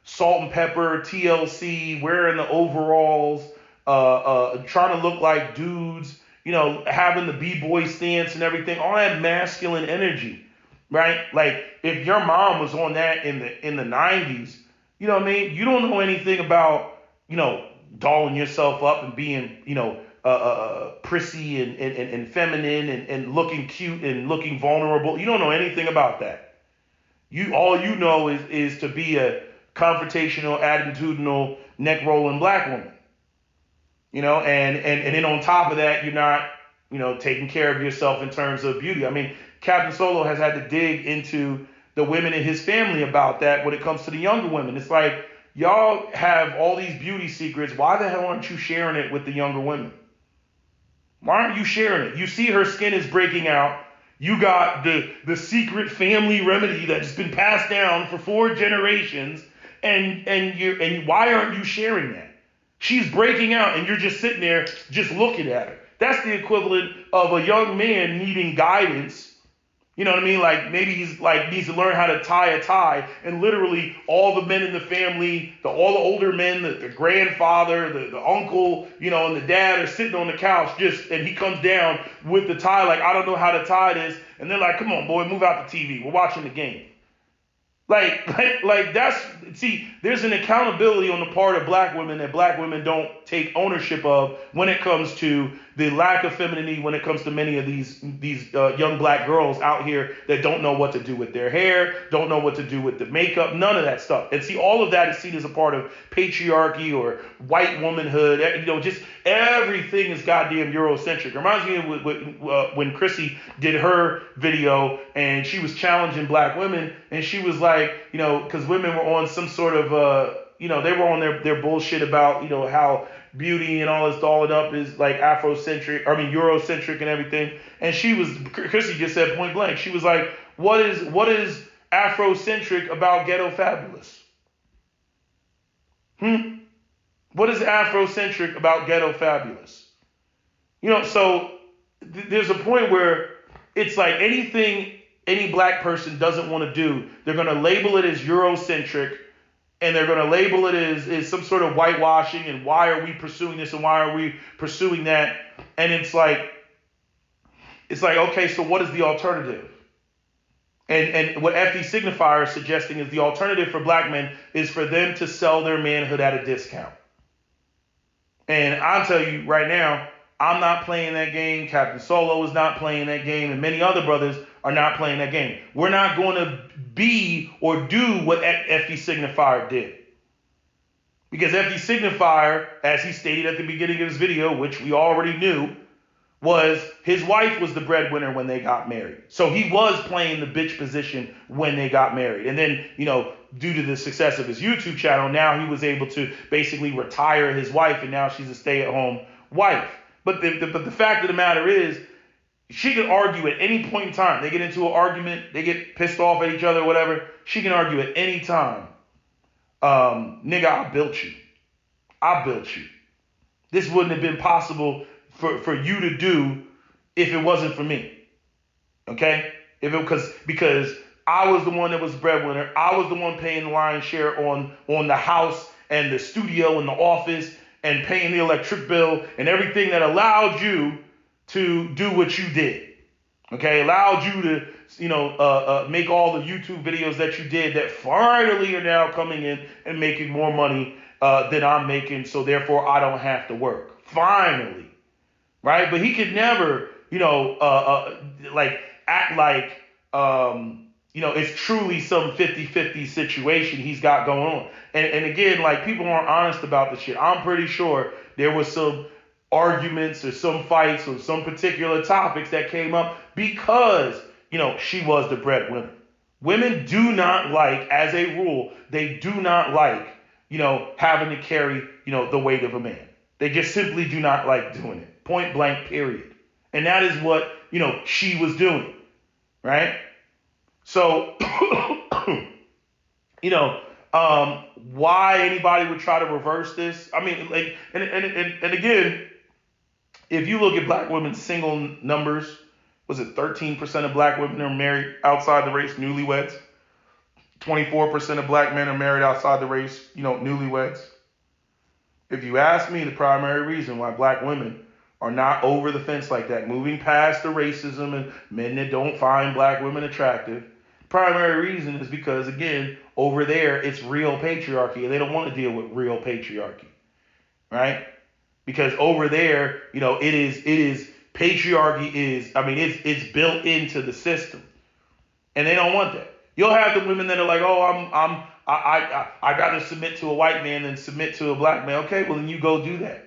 Salt and Pepper, TLC, wearing the overalls, trying to look like dudes, having the b-boy stance and everything, all that masculine energy, right? Like, if your mom was on that in the 90s, you know what I mean? You don't know anything about, dolling yourself up and being, prissy and feminine and looking cute and looking vulnerable. You don't know anything about that. All you know is to be a confrontational, attitudinal, neck rolling black woman. And then on top of that, you're not, taking care of yourself in terms of beauty. I mean, Captain Solo has had to dig into the women in his family about that when it comes to the younger women. It's like, y'all have all these beauty secrets. Why the hell aren't you sharing it with the younger women? Why aren't you sharing it? You see her skin is breaking out. You got the secret family remedy that's been passed down for 4 generations, and why aren't you sharing that? She's breaking out, and you're just sitting there just looking at her. That's the equivalent of a young man needing guidance. You know what I mean? Like maybe he's like needs to learn how to tie a tie, and literally all the men in the family, all the older men, the grandfather, the uncle, and the dad are sitting on the couch and he comes down with the tie, like, I don't know how to tie this, and they're like, come on, boy, move out the TV. We're watching the game. Like that's, see, there's an accountability on the part of black women that black women don't take ownership of when it comes to the lack of femininity, when it comes to many of these young black girls out here that don't know what to do with their hair, don't know what to do with the makeup, none of that stuff. And see, all of that is seen as a part of patriarchy or white womanhood. Just everything is goddamn Eurocentric. Reminds me of when Chrissy did her video and she was challenging black women, and she was like, because women were on some sort of, they were on their bullshit about, how beauty and all this dolled up is like Eurocentric and everything. And Chrissy just said point blank, she was like, what is Afrocentric about ghetto fabulous? What is Afrocentric about ghetto fabulous? So there's a point where it's like anything any black person doesn't want to do, they're going to label it as Eurocentric, and they're going to label it as some sort of whitewashing, and why are we pursuing this and why are we pursuing that? And it's like, okay, so what is the alternative? And what FD Signifier is suggesting is the alternative for black men is for them to sell their manhood at a discount. And I'll tell you right now, I'm not playing that game. Captain Solo is not playing that game, and many other brothers are not playing that game. We're not going to be or do what FD Signifier did. Because FD Signifier, as he stated at the beginning of his video, which we already knew, was his wife was the breadwinner when they got married. So he was playing the bitch position when they got married. And then, due to the success of his YouTube channel, now he was able to basically retire his wife, and now she's a stay-at-home wife. But the fact of the matter is, she can argue at any point in time. They get into an argument, they get pissed off at each other, whatever. She can argue at any time. Nigga, I built you. I built you. This wouldn't have been possible for you to do if it wasn't for me. Okay? Because I was the one that was breadwinner. I was the one paying the lion's share on the house and the studio and the office and paying the electric bill and everything that allowed you to do what you did. Okay? Allowed you to, make all the YouTube videos that you did that finally are now coming in and making more money than I'm making, so therefore I don't have to work. Finally. Right? But he could never, act like, it's truly some 50-50 situation he's got going on. And again, like, people aren't honest about the shit. I'm pretty sure there was some arguments or some fights or some particular topics that came up because, she was the breadwinner. Women do not like, as a rule, they do not like, having to carry, the weight of a man. They just simply do not like doing it. Point blank, period. And that is what, she was doing. Right? So, why anybody would try to reverse this? I mean, like, and again, if you look at black women's single numbers, was it 13% of black women are married outside the race, newlyweds? 24% of black men are married outside the race, newlyweds. If you ask me, the primary reason why black women are not over the fence like that, moving past the racism and men that don't find black women attractive, primary reason is because, again, over there, it's real patriarchy, and they don't want to deal with real patriarchy, right? Because over there, it is patriarchy it's built into the system, and they don't want that. You'll have the women that are like, oh, I'd rather submit to a white man than submit to a black man. Okay, well then you go do that.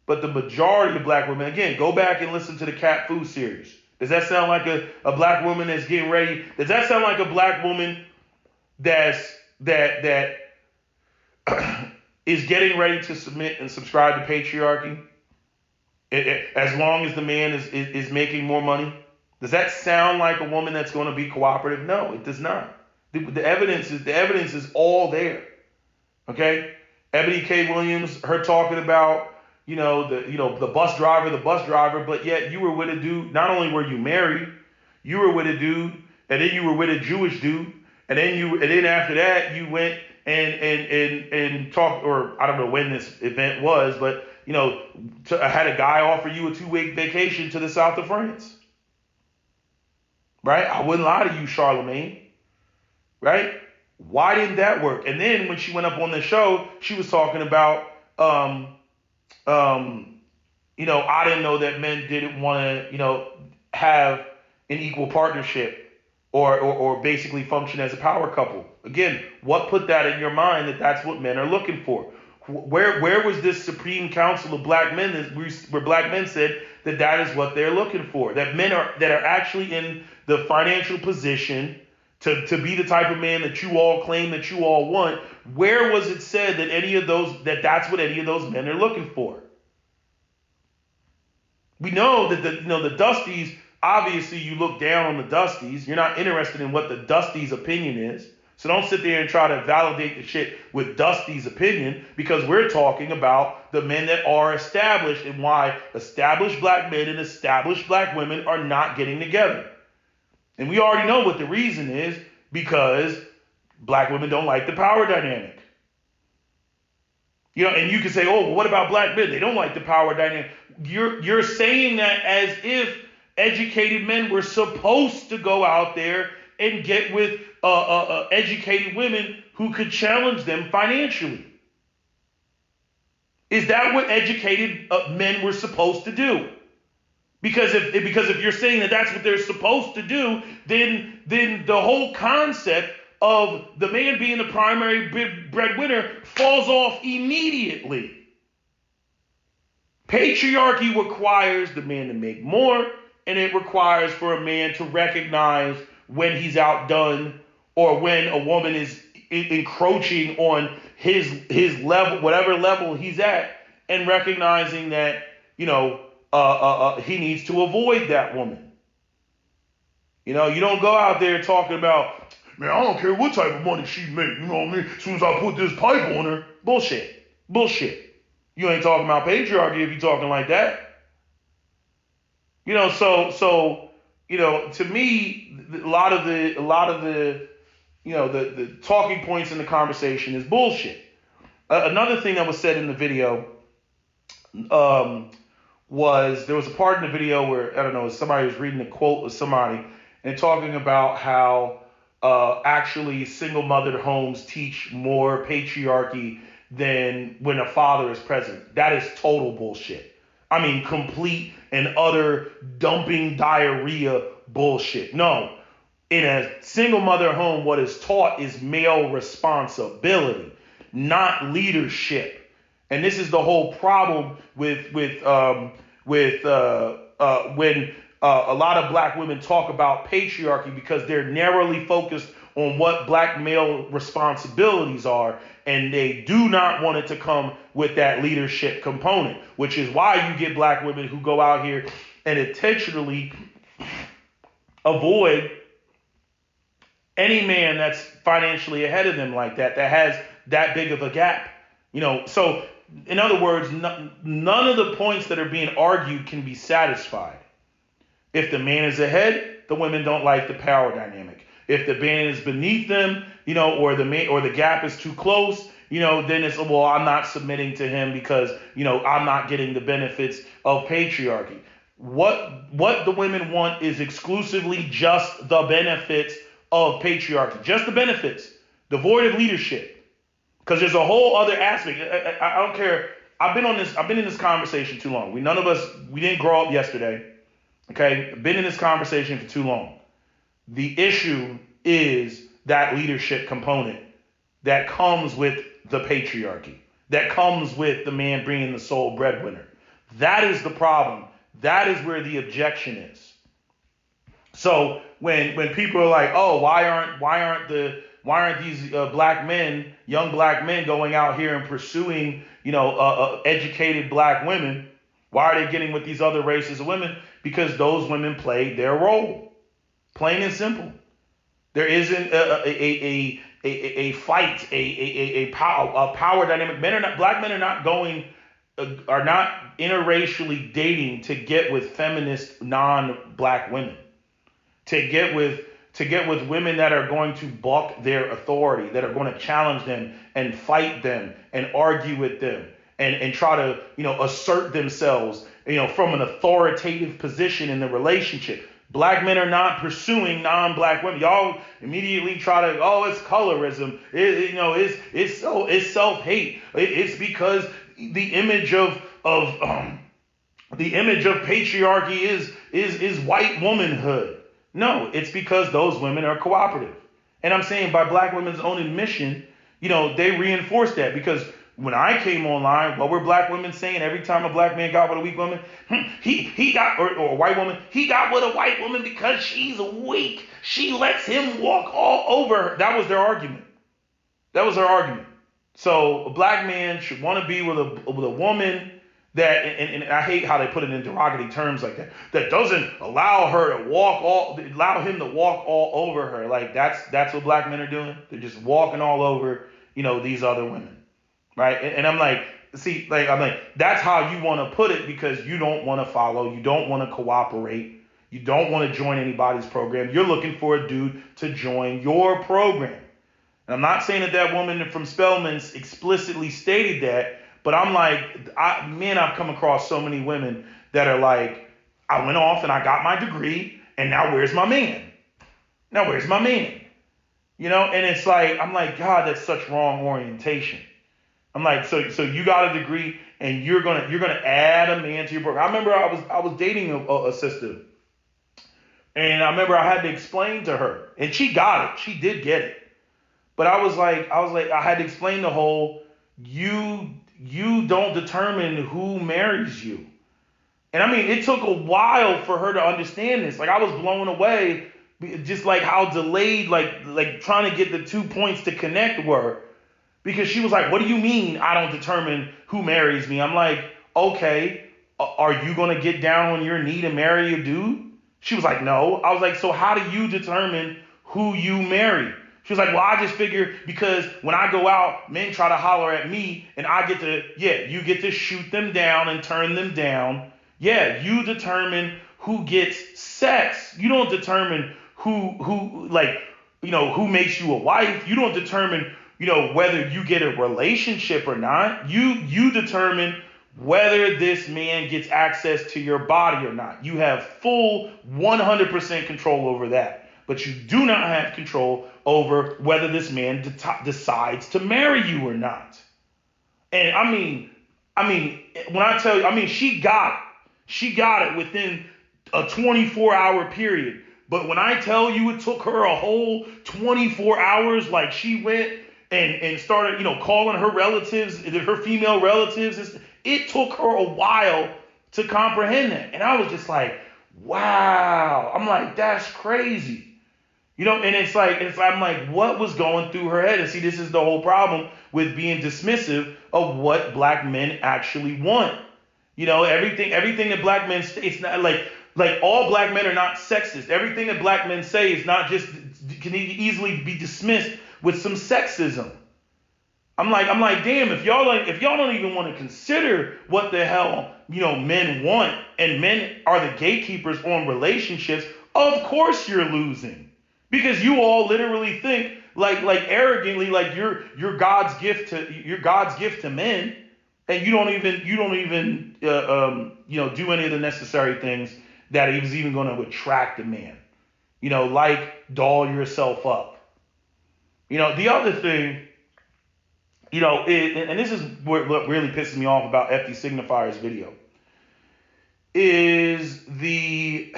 But the majority of black women, again, go back and listen to the Cat Food series. Does that sound like a black woman that's getting ready? Does that sound like a black woman that is getting ready to submit and subscribe to patriarchy? As long as the man is making more money? Does that sound like a woman that's going to be cooperative? No, it does not. The evidence is all there. Okay, Ebony K. Williams, her talking about the bus driver, but yet you were with a dude. Not only were you married, you were with a dude, and then you were with a Jewish dude, and then after that you went and talked, or I don't know when this event was, but had a guy offer you a 2-week vacation to the south of France, right? I wouldn't lie to you, Charlemagne, right? Why didn't that work? And then when she went up on the show, she was talking about, I didn't know that men didn't want to, have an equal partnership or basically function as a power couple. Again, what put that in your mind that that's what men are looking for? Where was this Supreme Council of Black Men where black men said that that is what they're looking for? That men are actually in the financial position to be the type of man that you all claim that you all want. Where was it said that that's what any of those men are looking for? We know that the Dusties, obviously you look down on the Dusties. You're not interested in what the Dusties' opinion is. So don't sit there and try to validate the shit with Dusty's opinion, because we're talking about the men that are established and why established black men and established black women are not getting together. And we already know what the reason is, because black women don't like the power dynamic. And you can say, oh, well, what about black men? They don't like the power dynamic. You're saying that as if educated men were supposed to go out there and get with educated women who could challenge them financially. Is that what educated men were supposed to do? Because if you're saying that that's what they're supposed to do, then the whole concept of the man being the primary breadwinner falls off immediately. Patriarchy requires the man to make more, and it requires for a man to recognize when he's outdone or when a woman is encroaching on his level, whatever level he's at, and recognizing that he needs to avoid that woman. You don't go out there talking about, man, I don't care what type of money she make. You know what I mean? As soon as I put this pipe on her, bullshit. You ain't talking about patriarchy if you're talking like that. So to me, a lot of the the talking points in the conversation is bullshit. Another thing that was said in the video was there was a part in the video where, I don't know, somebody was reading a quote of somebody and talking about how actually single mothered homes teach more patriarchy than when a father is present. That is total bullshit. I mean, complete and utter dumping diarrhea bullshit. No. In a single mother home, what is taught is male responsibility, not leadership. And this is the whole problem with when a lot of black women talk about patriarchy, because they're narrowly focused on what black male responsibilities are, and they do not want it to come with that leadership component, which is why you get black women who go out here and intentionally avoid any man that's financially ahead of them like that has that big of a gap. So in other words, none of the points that are being argued can be satisfied. If the man is ahead, the women don't like the power dynamic. If the man is beneath them, or the gap is too close, then it's, well, I'm not submitting to him because, I'm not getting the benefits of patriarchy. What the women want is exclusively just the benefits of patriarchy, just the benefits, devoid of leadership. Because there's a whole other aspect. I don't care. I've been in this conversation too long. We didn't grow up yesterday. Okay, been in this conversation for too long. The issue is that leadership component that comes with the patriarchy, that comes with the man being the sole breadwinner. That is the problem. That is where the objection is. So when people are like, oh, why aren't these black men, young black men, going out here and pursuing educated black women? Why are they getting with these other races of women? Because those women played their role. Plain and simple. There isn't a fight, a power dynamic. Black men are not going, are not interracially dating to get with feminist non-black women, to get with women that are going to buck their authority, that are going to challenge them and fight them and argue with them and try to, assert themselves, from an authoritative position in the relationship. Black men are not pursuing non-black women. Y'all immediately try to, oh, it's colorism. It's self-hate. It's because the image of patriarchy is white womanhood. No, it's because those women are cooperative. And I'm saying by black women's own admission, they reinforce that, because when I came online, what were black women saying every time a black man got with a weak woman? He got, or a white woman, he got with a white woman because she's weak. She lets him walk all over her. That was their argument. So a black man should want to be with a woman that, and I hate how they put it in derogatory terms like that doesn't allow him to walk all over her. Like that's what black men are doing. They're just walking all over, these other women. Right. And I'm like, that's how you want to put it, because you don't want to follow. You don't want to cooperate. You don't want to join anybody's program. You're looking for a dude to join your program. And I'm not saying that woman from Spelman's explicitly stated that, but I'm like, I've come across so many women that are like, I went off and I got my degree, and now where's my man? And it's like, I'm like, God, that's such wrong orientation. I'm like, so you got a degree and you're gonna add a man to your program. I remember I was dating a sister, and I remember I had to explain to her, and she got it. She did get it. But I was like, I had to explain the whole, you don't determine who marries you. And I mean, it took a while for her to understand this. Like, I was blown away, just like how delayed, like trying to get the 2 points to connect were. Because she was like, what do you mean I don't determine who marries me? I'm like, okay, are you going to get down on your knee to marry a dude? She was like, no. I was like, so how do you determine who you marry? She was like, well, I just figure because when I go out, men try to holler at me, and you get to shoot them down and turn them down. Yeah, you determine who gets sex. You don't determine who makes you a wife. You don't determine, whether you get a relationship or not. You determine whether this man gets access to your body or not. You have full 100% control over that. But you do not have control over whether this man decides to marry you or not. And I mean, when I tell you, she got it within a 24-hour period. But when I tell you it took her a whole 24 hours, like she went and started, calling her relatives, her female relatives, it took her a while to comprehend that. And I was just like, wow. I'm like, that's crazy. And I'm like, what was going through her head? And see, this is the whole problem with being dismissive of what black men actually want. Everything that black men say, it's not like all black men are not sexist. Everything that black men say is not just, can easily be dismissed with some sexism. I'm like, damn, if y'all don't even want to consider what the hell, men want, and men are the gatekeepers on relationships, of course you're losing. Because you all literally think like arrogantly, like you're God's gift to men, and you don't even do any of the necessary things that is even going to attract a man. Like doll yourself up. The other thing, and this is what really pisses me off about FD Signifier's video, is the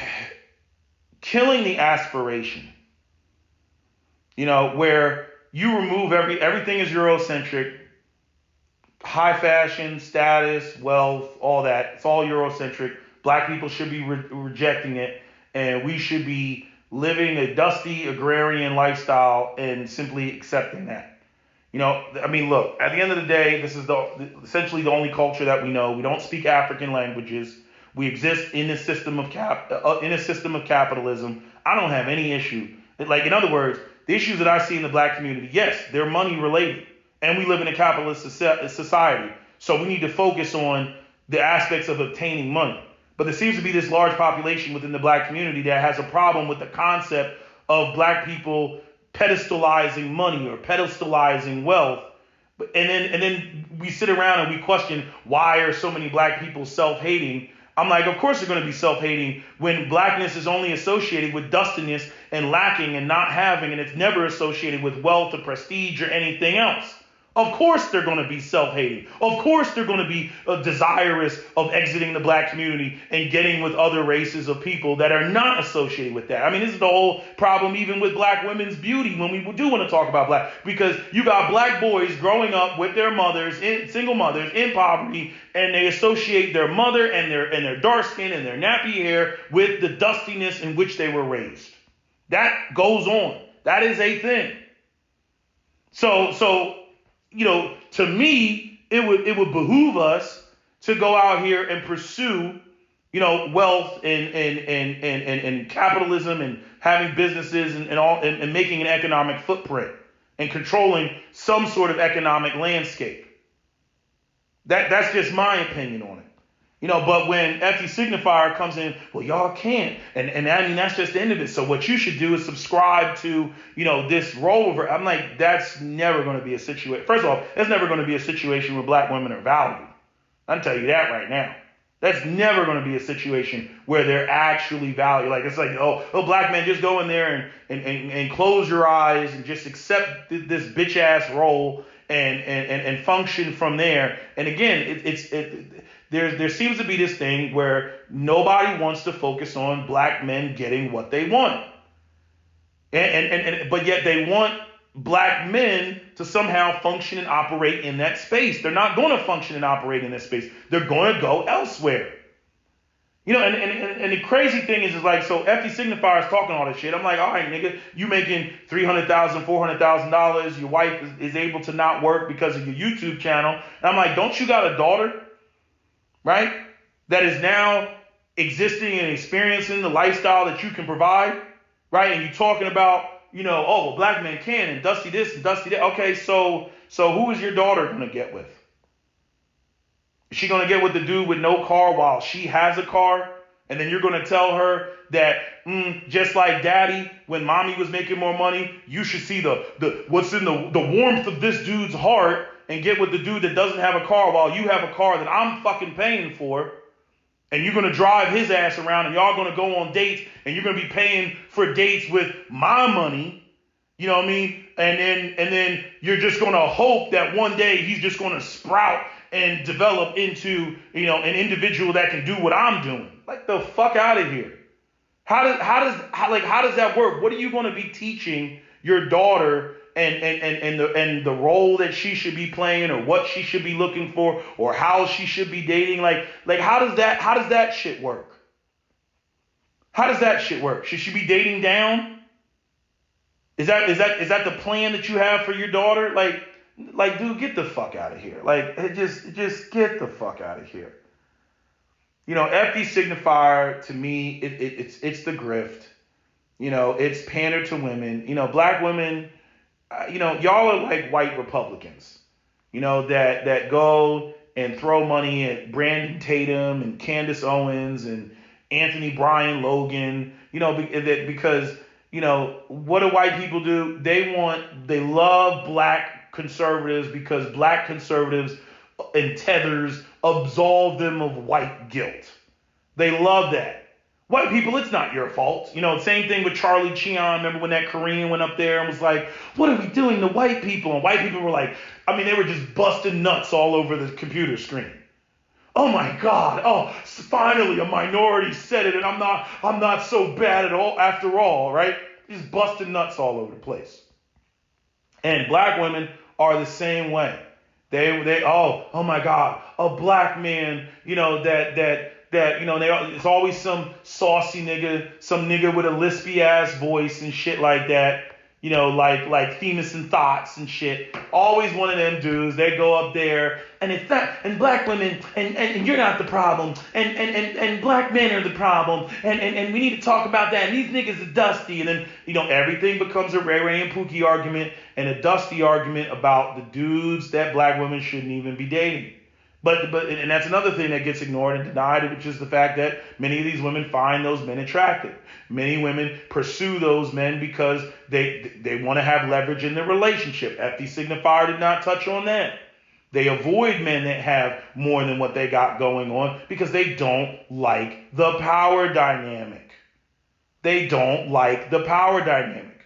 killing the aspiration. Where you remove everything is Eurocentric, high fashion, status, wealth, all that. It's all Eurocentric. Black people should be rejecting it, and we should be living a dusty agrarian lifestyle and simply accepting that. I mean, look, at the end of the day, this is essentially the only culture that we know. We don't speak African languages. We exist in a system of capitalism. I don't have any issue. Like, in other words, the issues that I see in the black community, yes, they're money related, and we live in a capitalist society. So we need to focus on the aspects of obtaining money. But there seems to be this large population within the black community that has a problem with the concept of black people pedestalizing money or pedestalizing wealth. And then we sit around and we question, why are so many black people self-hating? I'm like, of course they're going to be self-hating when blackness is only associated with dustiness and lacking and not having, and it's never associated with wealth or prestige or anything else. Of course they're going to be self-hating. Of course they're going to be desirous of exiting the black community and getting with other races of people that are not associated with that. I mean, this is the whole problem even with black women's beauty when we do want to talk about black. Because you got black boys growing up with their mothers, single mothers, in poverty, and they associate their mother and their dark skin and their nappy hair with the dustiness in which they were raised. That goes on. That is a thing. So to me, it would behoove us to go out here and pursue, wealth and capitalism and having businesses and making an economic footprint and controlling some sort of economic landscape. That's just my opinion on it. But when FD Signifier comes in, well, y'all can't. And I mean, that's just the end of it. So what you should do is subscribe to, this rollover. I'm like, that's never going to be a situation. First of all, that's never going to be a situation where black women are valued. I can tell you that right now. That's never going to be a situation where they're actually valued. Like, it's like, oh, black men, just go in there and close your eyes and just accept this bitch ass role and function from there. And again, there seems to be this thing where nobody wants to focus on black men getting what they want. But yet they want black men to somehow function and operate in that space. They're not going to function and operate in that space. They're going to go elsewhere. And the crazy thing is like, so FD Signifier is talking all this shit. I'm like, all right, nigga, you making $300,000, $400,000. Your wife is able to not work because of your YouTube channel. And I'm like, don't you got a daughter, right, that is now existing and experiencing the lifestyle that you can provide, right? And you're talking about, oh, well, black men can, and Dusty this and Dusty that. Okay, so who is your daughter going to get with? Is she going to get with the dude with no car while she has a car? And then you're going to tell her that, just like daddy, when mommy was making more money, you should see the what's in the warmth of this dude's heart and get with the dude that doesn't have a car while you have a car that I'm fucking paying for. And you're going to drive his ass around and y'all going to go on dates and you're going to be paying for dates with my money. You know what I mean? And then you're just going to hope that one day he's just going to sprout and develop into, an individual that can do what I'm doing. Like, the fuck out of here. How does that work? What are you going to be teaching your daughter and the role that she should be playing, or what she should be looking for, or how she should be dating? Like how does that shit work? How does that shit work? Should she be dating down? Is that the plan that you have for your daughter? Like, dude, get the fuck out of here. Like, just get the fuck out of here. FD Signifier, to me, it's the grift. It's pander to women. Black women, y'all are like white Republicans, that go and throw money at Brandon Tatum and Candace Owens and Anthony Bryan Logan, because, what do white people do? They love black conservatives because black conservatives and tethers absolve them of white guilt. They love that. White people, it's not your fault. Same thing with Charlie Cheon. Remember when that Korean went up there and was like, what are we doing to white people? And white people were like, they were just busting nuts all over the computer screen. Oh my God. Oh, finally a minority said it, and I'm not so bad at all after all, right? Just busting nuts all over the place. And black women are the same way. They oh my God, a black man, it's always some saucy nigga, some nigga with a lispy ass voice and shit like that, like Themis and Thoughts and shit. Always one of them dudes. They go up there and it's that and black women and you're not the problem and black men are the problem and we need to talk about that and these niggas are dusty and then everything becomes a Ray Ray and Pookie argument and a dusty argument about the dudes that black women shouldn't even be dating. But that's another thing that gets ignored and denied, which is the fact that many of these women find those men attractive. Many women pursue those men because they want to have leverage in their relationship. FD Signifier did not touch on that. They avoid men that have more than what they got going on because they don't like the power dynamic. They don't like the power dynamic.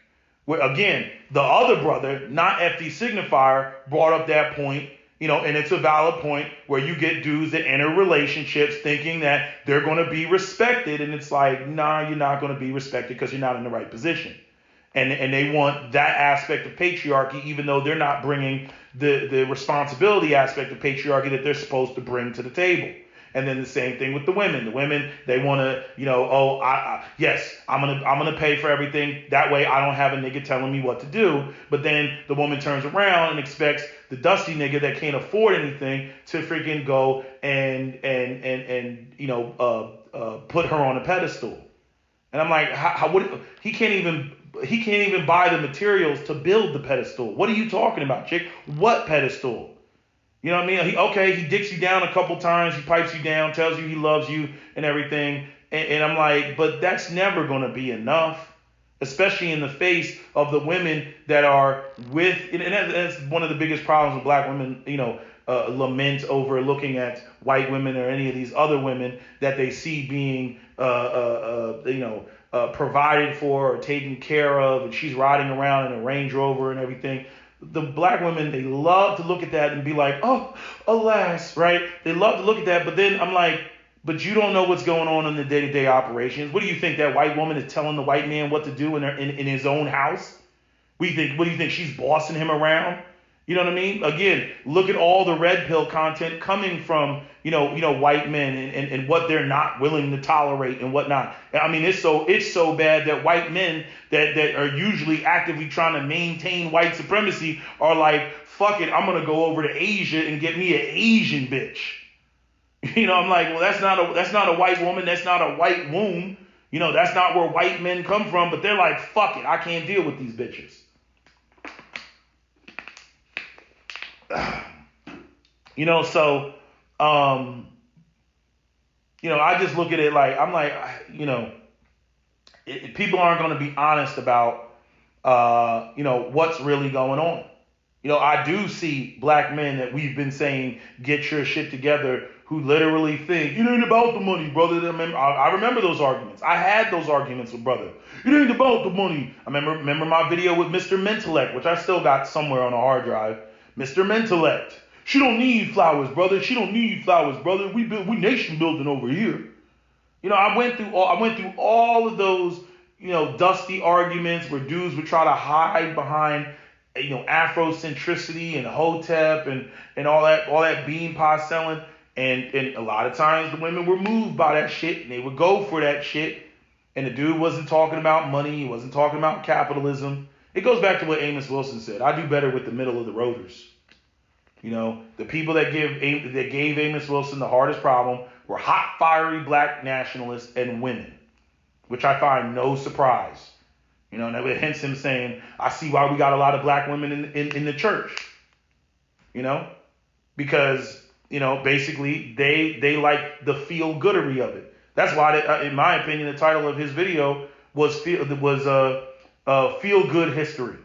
Where again, the other brother, not FD Signifier, brought up that point. And it's a valid point where you get dudes that enter relationships thinking that they're going to be respected. And it's like, nah, you're not going to be respected because you're not in the right position. And they want that aspect of patriarchy, even though they're not bringing the responsibility aspect of patriarchy that they're supposed to bring to the table. And then the same thing with the women. The women, they want to, yes, I'm gonna pay for everything. That way, I don't have a nigga telling me what to do. But then the woman turns around and expects the dusty nigga that can't afford anything to freaking go and put her on a pedestal. And I'm like, he can't even buy the materials to build the pedestal. What are you talking about, chick? What pedestal? You know what I mean? He dicks you down a couple times, he pipes you down, tells you he loves you and everything. And I'm like, but that's never going to be enough, especially in the face of the women that are with, and that's one of the biggest problems with black women, lament over looking at white women or any of these other women that they see being, provided for or taken care of, and she's riding around in a Range Rover and everything. The black women, they love to look at that and be like, oh, alas, right? They love to look at that, but then I'm like, but you don't know what's going on in the day-to-day operations. What do you think that white woman is telling the white man what to do in his own house? What do you think she's bossing him around? You know what I mean? Again, look at all the red pill content coming from, white men and what they're not willing to tolerate and whatnot. I mean, it's so bad that white men that are usually actively trying to maintain white supremacy are like, fuck it, I'm going to go over to Asia and get me an Asian bitch. I'm like, well, that's not a white woman. That's not a white womb. That's not where white men come from. But they're like, fuck it, I can't deal with these bitches. So, I just look at it like, I'm like, people aren't going to be honest about, what's really going on. I do see black men that we've been saying, get your shit together, who literally think, it ain't about the money, brother. I remember those arguments. I had those arguments with brother. It ain't about the money. I remember my video with Mr. Mentellect, which I still got somewhere on a hard drive. Mr. Mentellect. She don't need flowers, brother. She don't need flowers, brother. We nation building over here. I went through all of those, dusty arguments where dudes would try to hide behind, Afrocentricity and Hotep and all that bean pie selling. And a lot of times the women were moved by that shit and they would go for that shit. And the dude wasn't talking about money. He wasn't talking about capitalism. It goes back to what Amos Wilson said. I do better with the middle of the roaders. The people that gave Amos Wilson the hardest problem were hot, fiery black nationalists and women, which I find no surprise. And hence him saying, I see why we got a lot of black women in the church. Because, basically they like the feel-goodery of it. That's why, in my opinion, the title of his video was Feel Good History.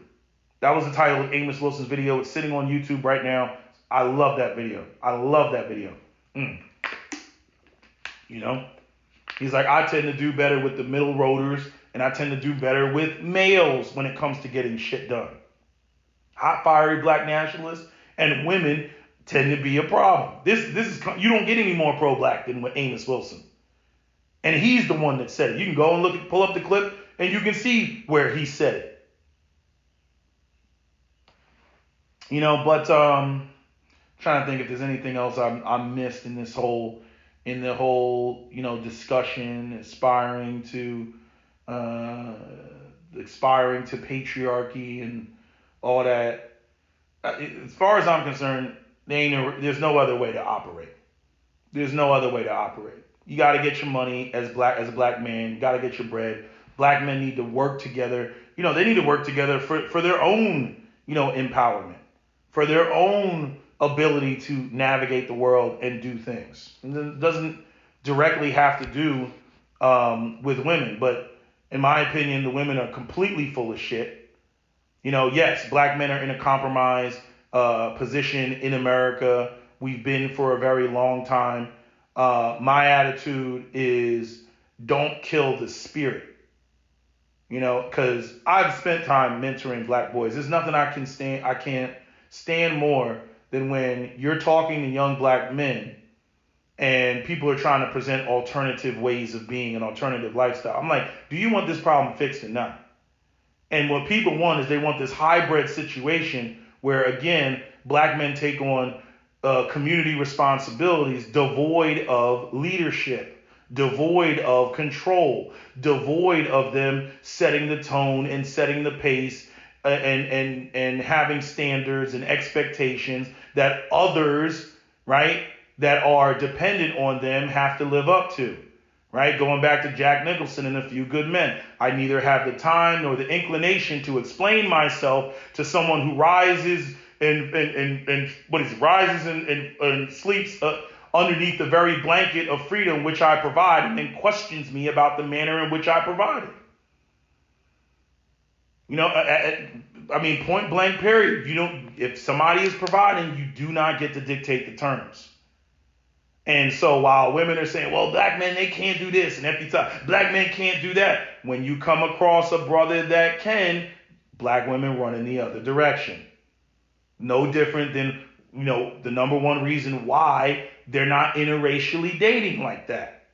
That was the title of Amos Wilson's video. It's sitting on YouTube right now. I love that video. He's like, I tend to do better with the middle roaders, and I tend to do better with males when it comes to getting shit done. Hot, fiery black nationalists and women tend to be a problem. This is, you don't get any more pro-black than with Amos Wilson. And he's the one that said it. You can go and pull up the clip, and you can see where he said it. Trying to think if there's anything else I missed in the whole discussion, aspiring to aspiring to patriarchy and all that. As far as I'm concerned, there's no other way to operate. There's no other way to operate. You got to get your money as a black man. You got to get your bread. Black men need to work together. They need to work together for their own, empowerment, for their own ability to navigate the world and do things. And it doesn't directly have to do with women, but in my opinion, the women are completely full of shit. Yes, black men are in a compromised position in America. We've been for a very long time. My attitude is don't kill the spirit. Because I've spent time mentoring black boys. There's nothing I can't stand more than when you're talking to young black men and people are trying to present alternative ways of being, an alternative lifestyle. I'm like, do you want this problem fixed or not? And what people want is they want this hybrid situation where, again, black men take on community responsibilities devoid of leadership, devoid of control, devoid of them setting the tone and setting the pace and having standards and expectations that others, right, that are dependent on them have to live up to. Right? Going back to Jack Nicholson and A Few Good Men. I neither have the time nor the inclination to explain myself to someone who rises and sleeps underneath the very blanket of freedom which I provide and then questions me about the manner in which I provide it. Point blank period. If somebody is providing, you do not get to dictate the terms. And so while women are saying, well, black men, they can't do this, and every time black men can't do that, when you come across a brother that can, black women run in the other direction. No different than, the number one reason why they're not interracially dating like that.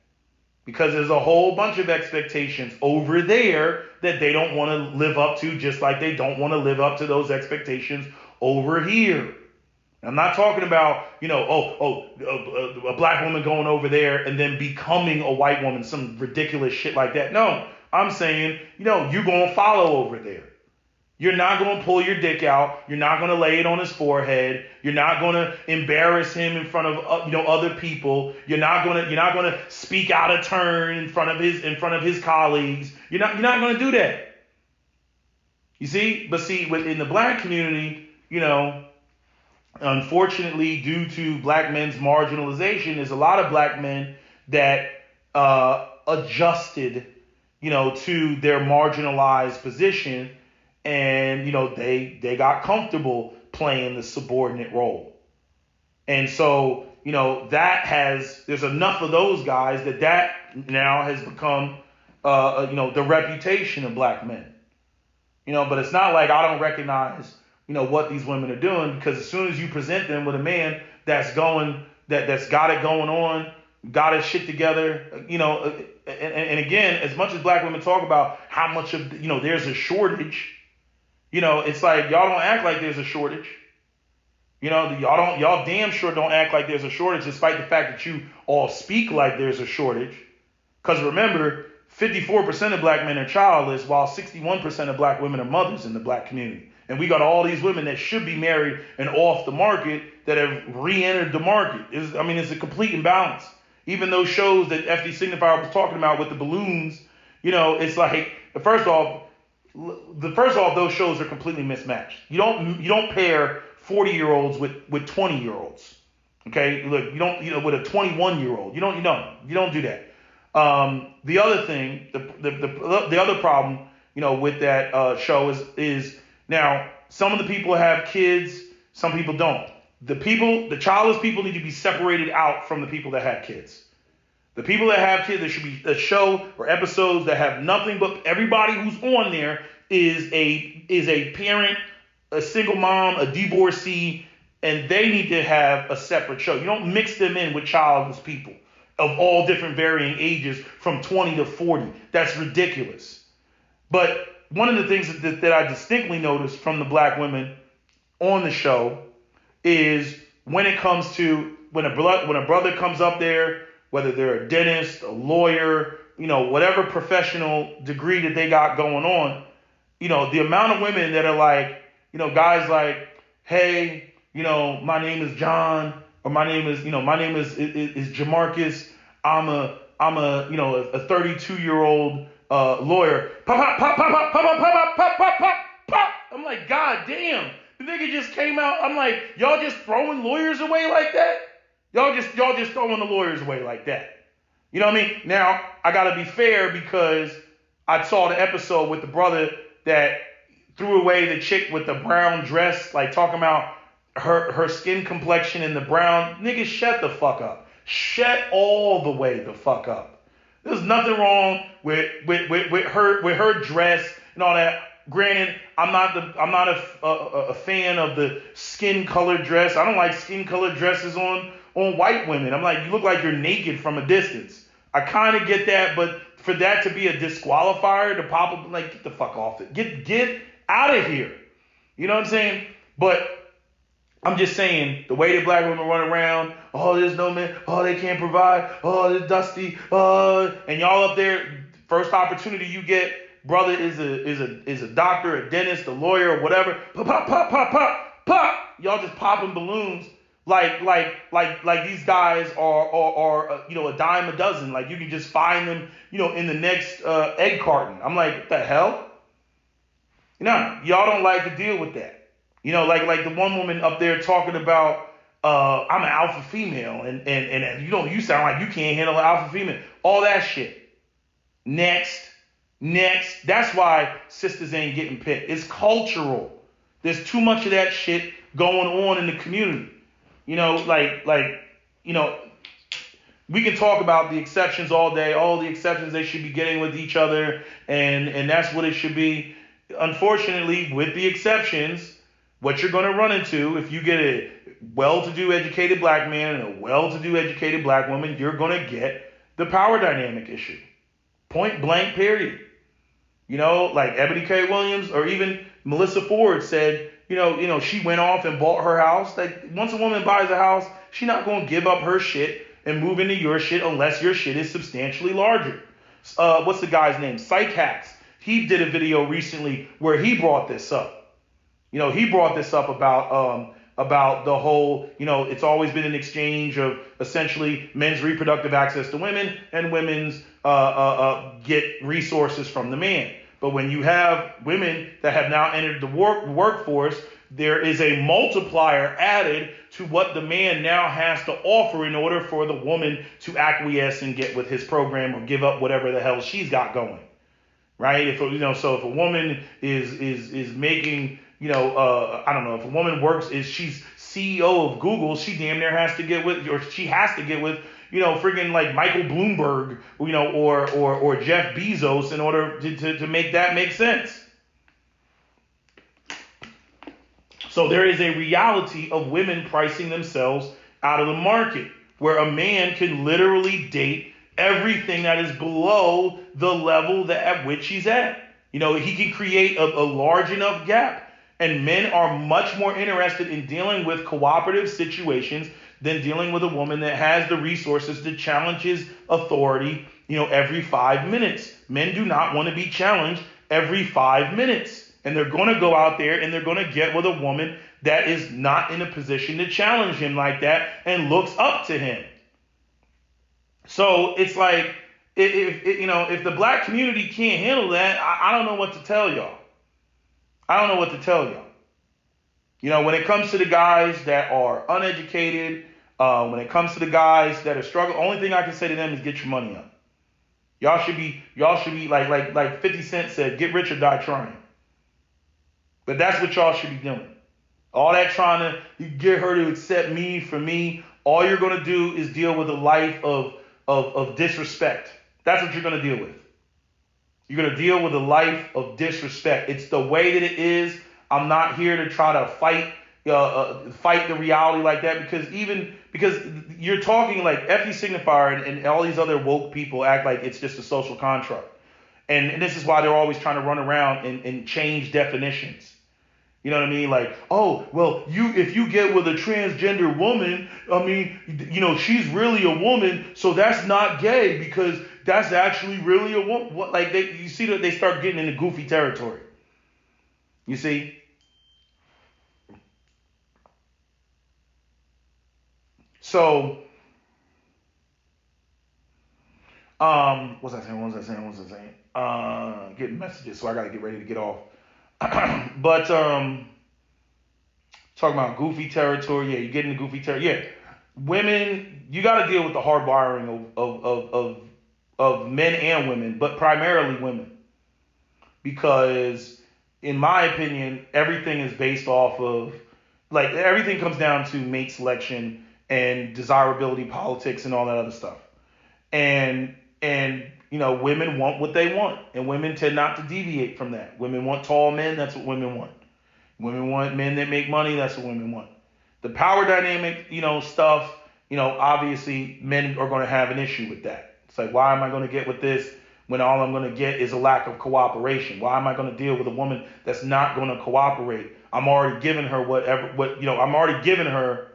Because there's a whole bunch of expectations over there that they don't want to live up to, just like they don't want to live up to those expectations over here. I'm not talking about, a black woman going over there and then becoming a white woman, some ridiculous shit like that. No, I'm saying, you're going to follow over there. You're not going to pull your dick out. You're not going to lay it on his forehead. You're not going to embarrass him in front of, other people. You're not going to speak out of turn in front of his colleagues. You're not going to do that. You see? But see, within the black community, unfortunately, due to black men's marginalization, there's a lot of black men that adjusted, to their marginalized position, and they got comfortable playing the subordinate role. And so, there's enough of those guys that now has become, the reputation of black men. But it's not like I don't recognize what these women are doing, because as soon as you present them with a man that's got it going on, got his shit together, and again, as much as black women talk about how much of, there's a shortage, it's like, y'all don't act like there's a shortage. Y'all damn sure don't act like there's a shortage, despite the fact that you all speak like there's a shortage. Because remember, 54% of black men are childless, while 61% of black women are mothers in the black community. And we got all these women that should be married and off the market that have re-entered the market. It's a complete imbalance. Even those shows that FD Signifier was talking about with the balloons, it's like, first off, those shows are completely mismatched. You don't pair 40-year-olds with 20-year-olds. Okay, look, you don't with a 21-year-old. You don't do that. The other thing, the other problem, with that show is now some of the people have kids, some people don't. The childless people need to be separated out from the people that have kids. The people that have kids, there should be a show or episodes that have nothing but everybody who's on there is a parent, a single mom, a divorcee, and they need to have a separate show. You don't mix them in with childless people of all different varying ages from 20 to 40. That's ridiculous. But one of the things that I distinctly noticed from the black women on the show is when it comes to when a brother comes up there, whether they're a dentist, a lawyer, whatever professional degree that they got going on, the amount of women that are like, guys like, hey, my name is John, or my name is Jamarcus. I'm a 32-year-old lawyer. Pop, pop, pop, pop, pop, pop, pop, pop, pop, pop, pop. I'm like, God damn, the nigga just came out. I'm like, y'all just throwing lawyers away like that? Y'all just throwing the lawyers away like that. You know what I mean? Now, I gotta be fair because I saw the episode with the brother that threw away the chick with the brown dress, like talking about her skin complexion and the brown. Nigga, shut the fuck up. Shut all the way the fuck up. There's nothing wrong with her dress and all that. Granted, I'm not a fan of the skin colored dress. I don't like skin colored dresses on white women. I'm like, you look like you're naked from a distance. I kind of get that, but for that to be a disqualifier to pop up, like, get the fuck off it. Get out of here. You know what I'm saying? But I'm just saying, the way that black women run around, oh, there's no man, oh, they can't provide, oh, it's dusty, and y'all up there, first opportunity you get, brother is a doctor, a dentist, a lawyer, or whatever, pop, pop, pop, pop, pop, pop. Y'all just popping balloons like these guys are a dime a dozen. Like you can just find them, in the next egg carton. I'm like, what the hell? Y'all don't like to deal with that. Like the one woman up there talking about, I'm an alpha female, and you sound like you can't handle an alpha female. All that shit. Next. That's why sisters ain't getting picked. It's cultural. There's too much of that shit going on in the community. We can talk about the exceptions all day, all the exceptions they should be getting with each other, and that's what it should be. Unfortunately, with the exceptions, what you're going to run into, if you get a well-to-do educated black man and a well-to-do educated black woman, you're going to get the power dynamic issue. Point blank, period. Like Ebony K. Williams or even Melissa Ford said, she went off and bought her house. Like, once a woman buys a house, she's not going to give up her shit and move into your shit unless your shit is substantially larger. What's the guy's name? Psych Hacks. He did a video recently where he brought this up. He brought this up about the whole, it's always been an exchange of essentially men's reproductive access to women and women's get resources from the man. But when you have women that have now entered the workforce, there is a multiplier added to what the man now has to offer in order for the woman to acquiesce and get with his program or give up whatever the hell she's got going. Right? So if a woman is making, I don't know, if a woman she's CEO of Google, she damn near has to get with, or she has to get with, friggin' like Michael Bloomberg, or Jeff Bezos in order to make that make sense. So there is a reality of women pricing themselves out of the market where a man can literally date everything that is below the level at which he's at. He can create a large enough gap. And men are much more interested in dealing with cooperative situations than dealing with a woman that has the resources to challenge his authority, every 5 minutes. Men do not want to be challenged every 5 minutes. And they're going to go out there and they're going to get with a woman that is not in a position to challenge him like that and looks up to him. So it's like, if the black community can't handle that, I don't know what to tell y'all. When it comes to the guys that are uneducated, when it comes to the guys that are struggling, only thing I can say to them is get your money up. Y'all should be like 50 Cent said, get rich or die trying. But that's what y'all should be doing. All that trying to get her to accept me for me, all you're going to do is deal with a life of disrespect. That's what you're going to deal with. You're going to deal with a life of disrespect. It's the way that it is. I'm not here to try to fight the reality like that because you're talking like FD Signifier and all these other woke people act like it's just a social construct. And this is why they're always trying to run around and change definitions. You know what I mean? Like, oh, well, if you get with a transgender woman, I mean, she's really a woman, so that's not gay because that's actually really a woman. Like you see that they start getting into goofy territory. You see? So, what's I saying? Getting messages, so I gotta get ready to get off. But talking about goofy territory, yeah, you get into goofy territory. Yeah, women, you got to deal with the hardwiring of men and women, but primarily women, because in my opinion, everything is based off of, like, everything comes down to mate selection and desirability politics and all that other stuff. And women want what they want, and women tend not to deviate from that. Women want tall men. That's what women want. Women want men that make money. That's what women want. The power dynamic, stuff, obviously men are going to have an issue with that. It's like, why am I going to get with this when all I'm going to get is a lack of cooperation? Why am I going to deal with a woman that's not going to cooperate? I'm already giving her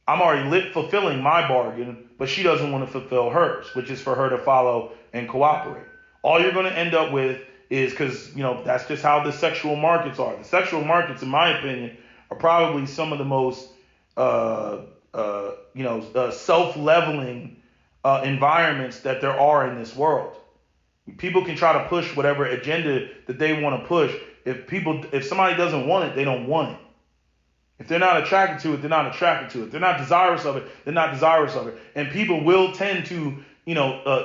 I'm already fulfilling my bargain, but she doesn't want to fulfill hers, which is for her to follow and cooperate. All you're going to end up with is, because that's just how the sexual markets are. The sexual markets, in my opinion, are probably some of the most self-leveling environments that there are in this world. People can try to push whatever agenda that they want to push. If somebody doesn't want it, they don't want it. If they're not attracted to it, they're not attracted to it. If they're not desirous of it, they're not desirous of it. And people will tend to,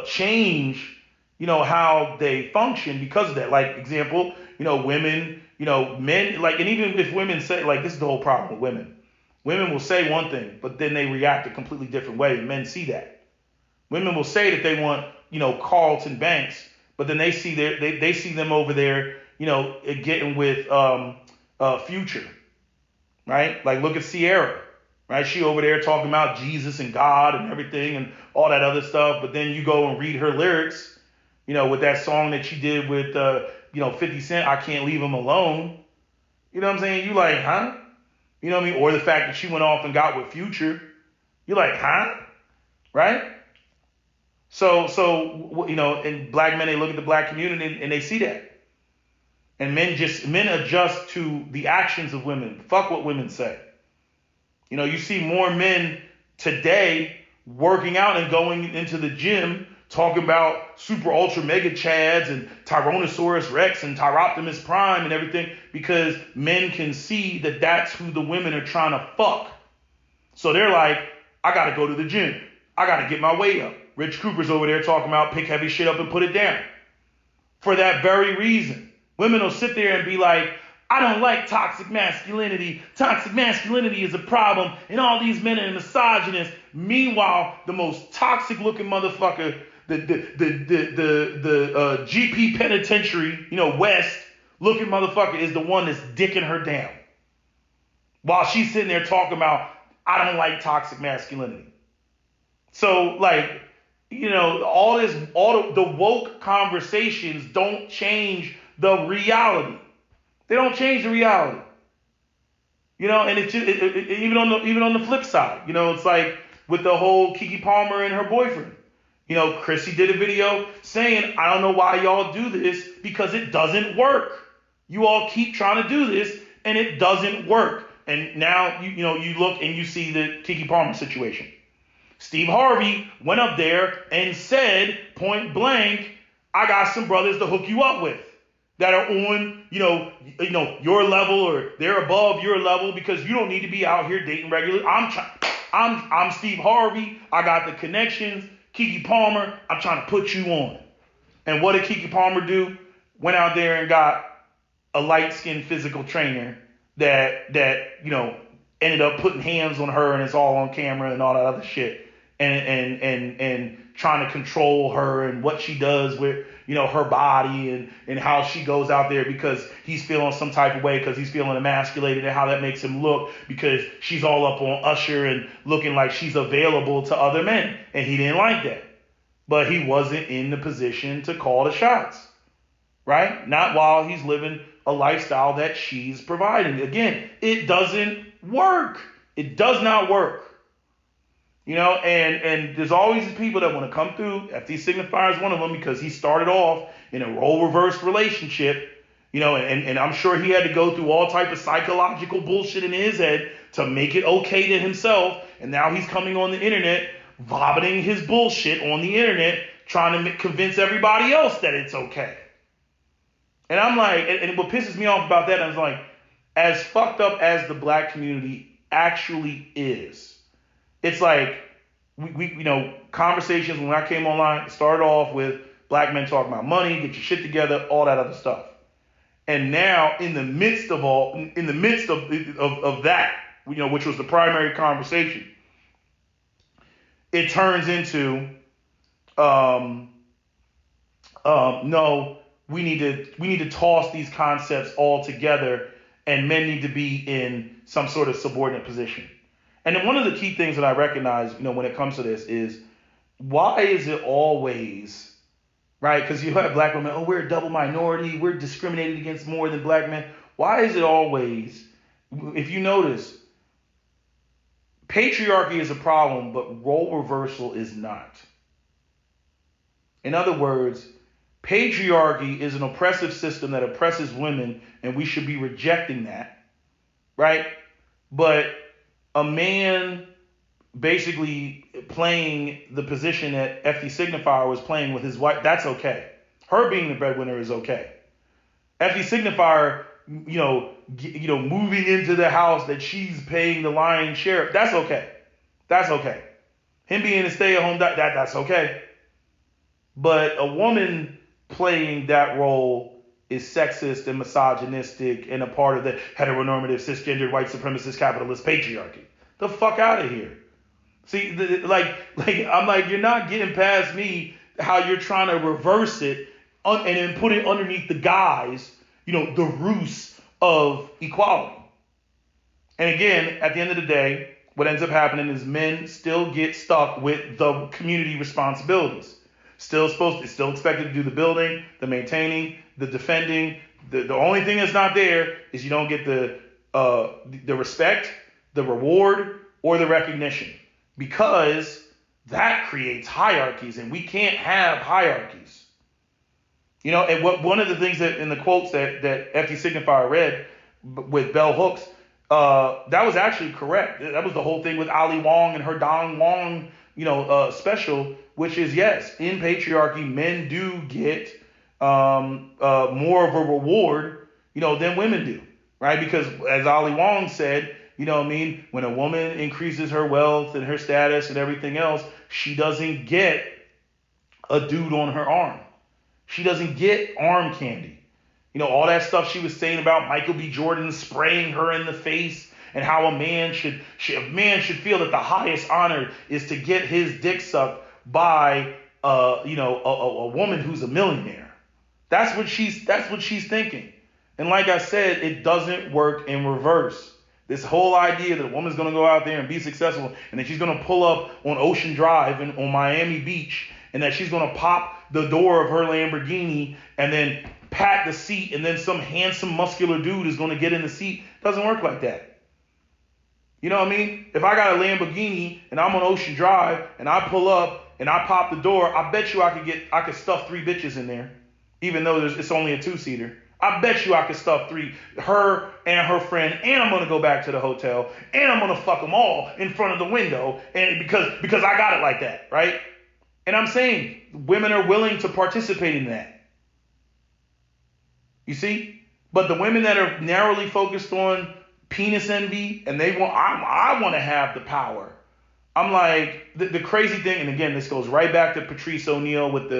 change, how they function because of that. Like, example, women, men, like, and even if women say, like, this is the whole problem with women. Women will say one thing, but then they react a completely different way, and men see that. Women will say that they want, Carlton Banks, but then they see they see them over there, getting with Future. Right? Like, look at Sierra, right? She over there talking about Jesus and God and everything and all that other stuff. But then you go and read her lyrics, with that song that she did with, 50 Cent, I Can't Leave Him Alone. You know what I'm saying? You like, huh? You know what I mean? Or the fact that she went off and got with Future. You're like, huh? Right? So, and black men, they look at the black community and they see that. And men adjust to the actions of women. Fuck what women say. You see more men today working out and going into the gym talking about super ultra mega chads and Tyrannosaurus Rex and Tyroptimus Prime and everything, because men can see that that's who the women are trying to fuck. So they're like, I got to go to the gym. I got to get my weight up. Rich Cooper's over there talking about pick heavy shit up and put it down. For that very reason. Women will sit there and be like, I don't like toxic masculinity. Toxic masculinity is a problem, and all these men are misogynists. Meanwhile, the most toxic looking motherfucker, the GP penitentiary, West looking motherfucker, is the one that's dicking her down. While she's sitting there talking about, I don't like toxic masculinity. So, like, all the woke conversations don't change the reality. They don't change the reality. And it's just, even on the flip side, it's like with the whole Keke Palmer and her boyfriend. Chrissy did a video saying, I don't know why y'all do this, because it doesn't work. You all keep trying to do this and it doesn't work. And now you look and you see the Keke Palmer situation. Steve Harvey went up there and said point blank, I got some brothers to hook you up with that are on, your level, or they're above your level, because you don't need to be out here dating regularly. I'm Steve Harvey. I got the connections. Keke Palmer, I'm trying to put you on. And what did Keke Palmer do? Went out there and got a light-skinned physical trainer that ended up putting hands on her, and it's all on camera and all that other shit. And trying to control her and what she does with, her body and how she goes out there, because he's feeling some type of way, because he's feeling emasculated, and how that makes him look, because she's all up on Usher and looking like she's available to other men. And he didn't like that. But he wasn't in the position to call the shots, right? Not while he's living a lifestyle that she's providing. Again, it doesn't work. It does not work. And there's always these people that want to come through. FD Signifier is one of them, because he started off in a role reverse relationship, And I'm sure he had to go through all type of psychological bullshit in his head to make it okay to himself. And now he's coming on the internet, vomiting his bullshit on the internet, trying to convince everybody else that it's okay. And I'm like, and what pisses me off about that, I was like, as fucked up as the black community actually is, it's like, we conversations when I came online started off with black men talking about money, get your shit together, all that other stuff. And now, in the midst of that, which was the primary conversation, it turns into, no, we need to toss these concepts all together, and men need to be in some sort of subordinate position. And then one of the key things that I recognize, when it comes to this is, why is it always, right? Because you have black women, oh, we're a double minority, we're discriminated against more than black men. Why is it always, if you notice, patriarchy is a problem, but role reversal is not. In other words, patriarchy is an oppressive system that oppresses women, and we should be rejecting that, right? But a man basically playing the position that FD Signifier was playing with his wife, that's okay. Her being the breadwinner is okay. FD Signifier, moving into the house that she's paying the lion's share, that's okay. That's okay. Him being a stay-at-home, that's okay. But a woman playing that role is sexist and misogynistic and a part of the heteronormative, cisgendered, white supremacist, capitalist patriarchy. The fuck out of here. See, I'm like, you're not getting past me how you're trying to reverse it and then put it underneath the guise, the ruse of equality. And again, at the end of the day, what ends up happening is men still get stuck with the community responsibilities. Still expected to do the building, the maintaining, the defending. The only thing that's not there is you don't get the respect, the reward, or the recognition, because that creates hierarchies, and we can't have hierarchies. And one of the things that in the quotes that FD Signifier read with bell hooks, that was actually correct. That was the whole thing with Ali Wong and her Dong Wong, special, which is, yes, in patriarchy, men do get more of a reward, than women do, right? Because as Ali Wong said, when a woman increases her wealth and her status and everything else, she doesn't get a dude on her arm. She doesn't get arm candy. All that stuff she was saying about Michael B. Jordan spraying her in the face, and how a man should feel that the highest honor is to get his dick sucked by a woman who's a millionaire. That's what she's thinking. And like I said, it doesn't work in reverse. This whole idea that a woman's going to go out there and be successful, and that she's going to pull up on Ocean Drive and on Miami Beach, and that she's going to pop the door of her Lamborghini and then pat the seat, and then some handsome muscular dude is going to get in the seat, doesn't work like that. You know what I mean? If I got a Lamborghini and I'm on Ocean Drive and I pull up and I pop the door, I bet you I could stuff 3 bitches in there, even though it's only a 2-seater. I bet you I could stuff 3, her and her friend, and I'm gonna go back to the hotel, and I'm gonna fuck them all in front of the window, and because I got it like that, right? And I'm saying women are willing to participate in that. You see? But the women that are narrowly focused on penis envy, and I want to have the power. I'm like, the crazy thing, and again, this goes right back to Patrice O'Neal with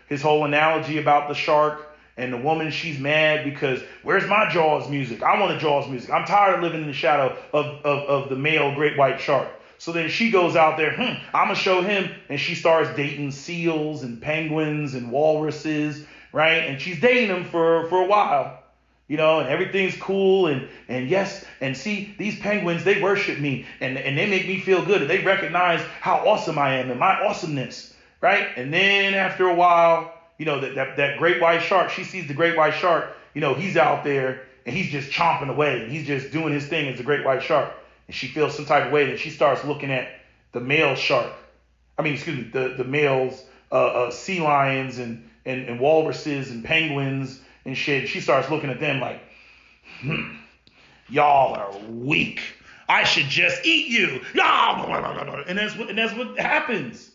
his whole analogy about the shark and the woman. She's mad because where's my Jaws music? I want a Jaws music. I'm tired of living in the shadow of the male great white shark. So then she goes out there, I'm going to show him, and she starts dating seals and penguins and walruses, right? And she's dating them for a while. And everything's cool, and yes, and see, these penguins, they worship me, and they make me feel good, and they recognize how awesome I am and my awesomeness, right? And then after a while, that great white shark, she sees the great white shark, he's out there, and he's just chomping away, and he's just doing his thing as a great white shark, and she feels some type of way, and she starts looking at the male shark, the males, sea lions and walruses and penguins and shit. She starts looking at them like, y'all are weak. I should just eat you. Y'all, and that's what happens.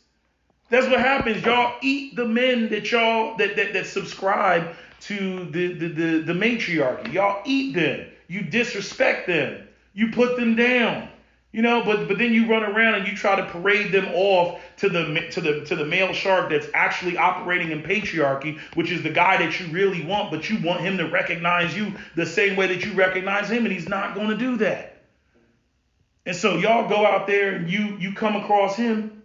That's what happens. Y'all eat the men that subscribe to the matriarchy. Y'all eat them. You disrespect them. You put them down. But then you run around and you try to parade them off to the male shark that's actually operating in patriarchy, which is the guy that you really want, but you want him to recognize you the same way that you recognize him, and he's not going to do that. And so y'all go out there and you come across him,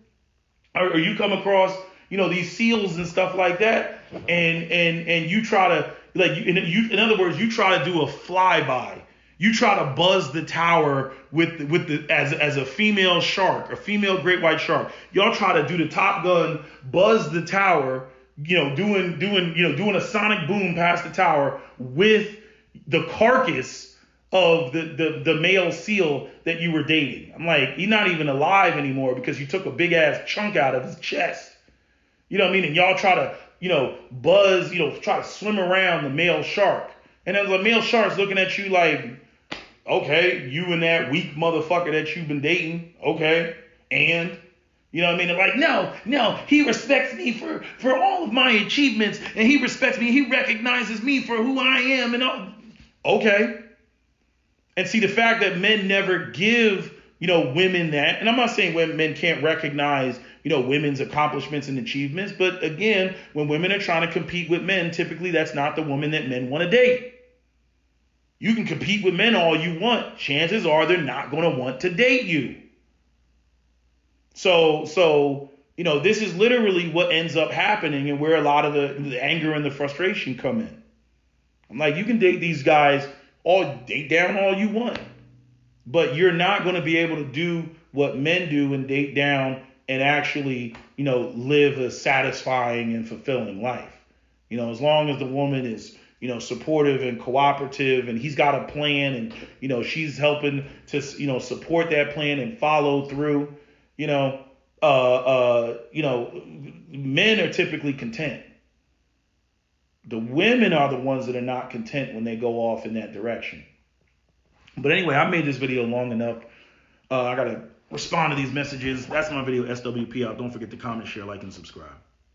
or you come across these seals and stuff like that, and you try to in other words, you try to do a flyby. You try to buzz the tower with the as a female shark, a female great white shark. Y'all try to do the Top Gun, buzz the tower, doing a sonic boom past the tower with the carcass of the male seal that you were dating. I'm like, he's not even alive anymore because you took a big ass chunk out of his chest. You know what I mean? And y'all try to buzz, try to swim around the male shark. And then the male shark's looking at you like, okay, you and that weak motherfucker that you've been dating, okay, and you know what I mean? They're like, no, he respects me for all of my achievements, and he respects me, he recognizes me for who I am, and all. Okay. And see, the fact that men never give, women that, and I'm not saying men can't recognize, women's accomplishments and achievements, but again, when women are trying to compete with men, typically that's not the woman that men want to date. You can compete with men all you want. Chances are they're not going to want to date you. So this is literally what ends up happening and where a lot of the anger and the frustration come in. I'm like, you can date these guys, date down all you want, but you're not going to be able to do what men do and date down and actually, live a satisfying and fulfilling life. As long as the woman is supportive and cooperative, and he's got a plan, and she's helping to support that plan and follow through. Men are typically content. The women are the ones that are not content when they go off in that direction. But anyway, I made this video long enough. I gotta respond to these messages. That's my video, SWP out. Don't forget to comment, share, like, and subscribe.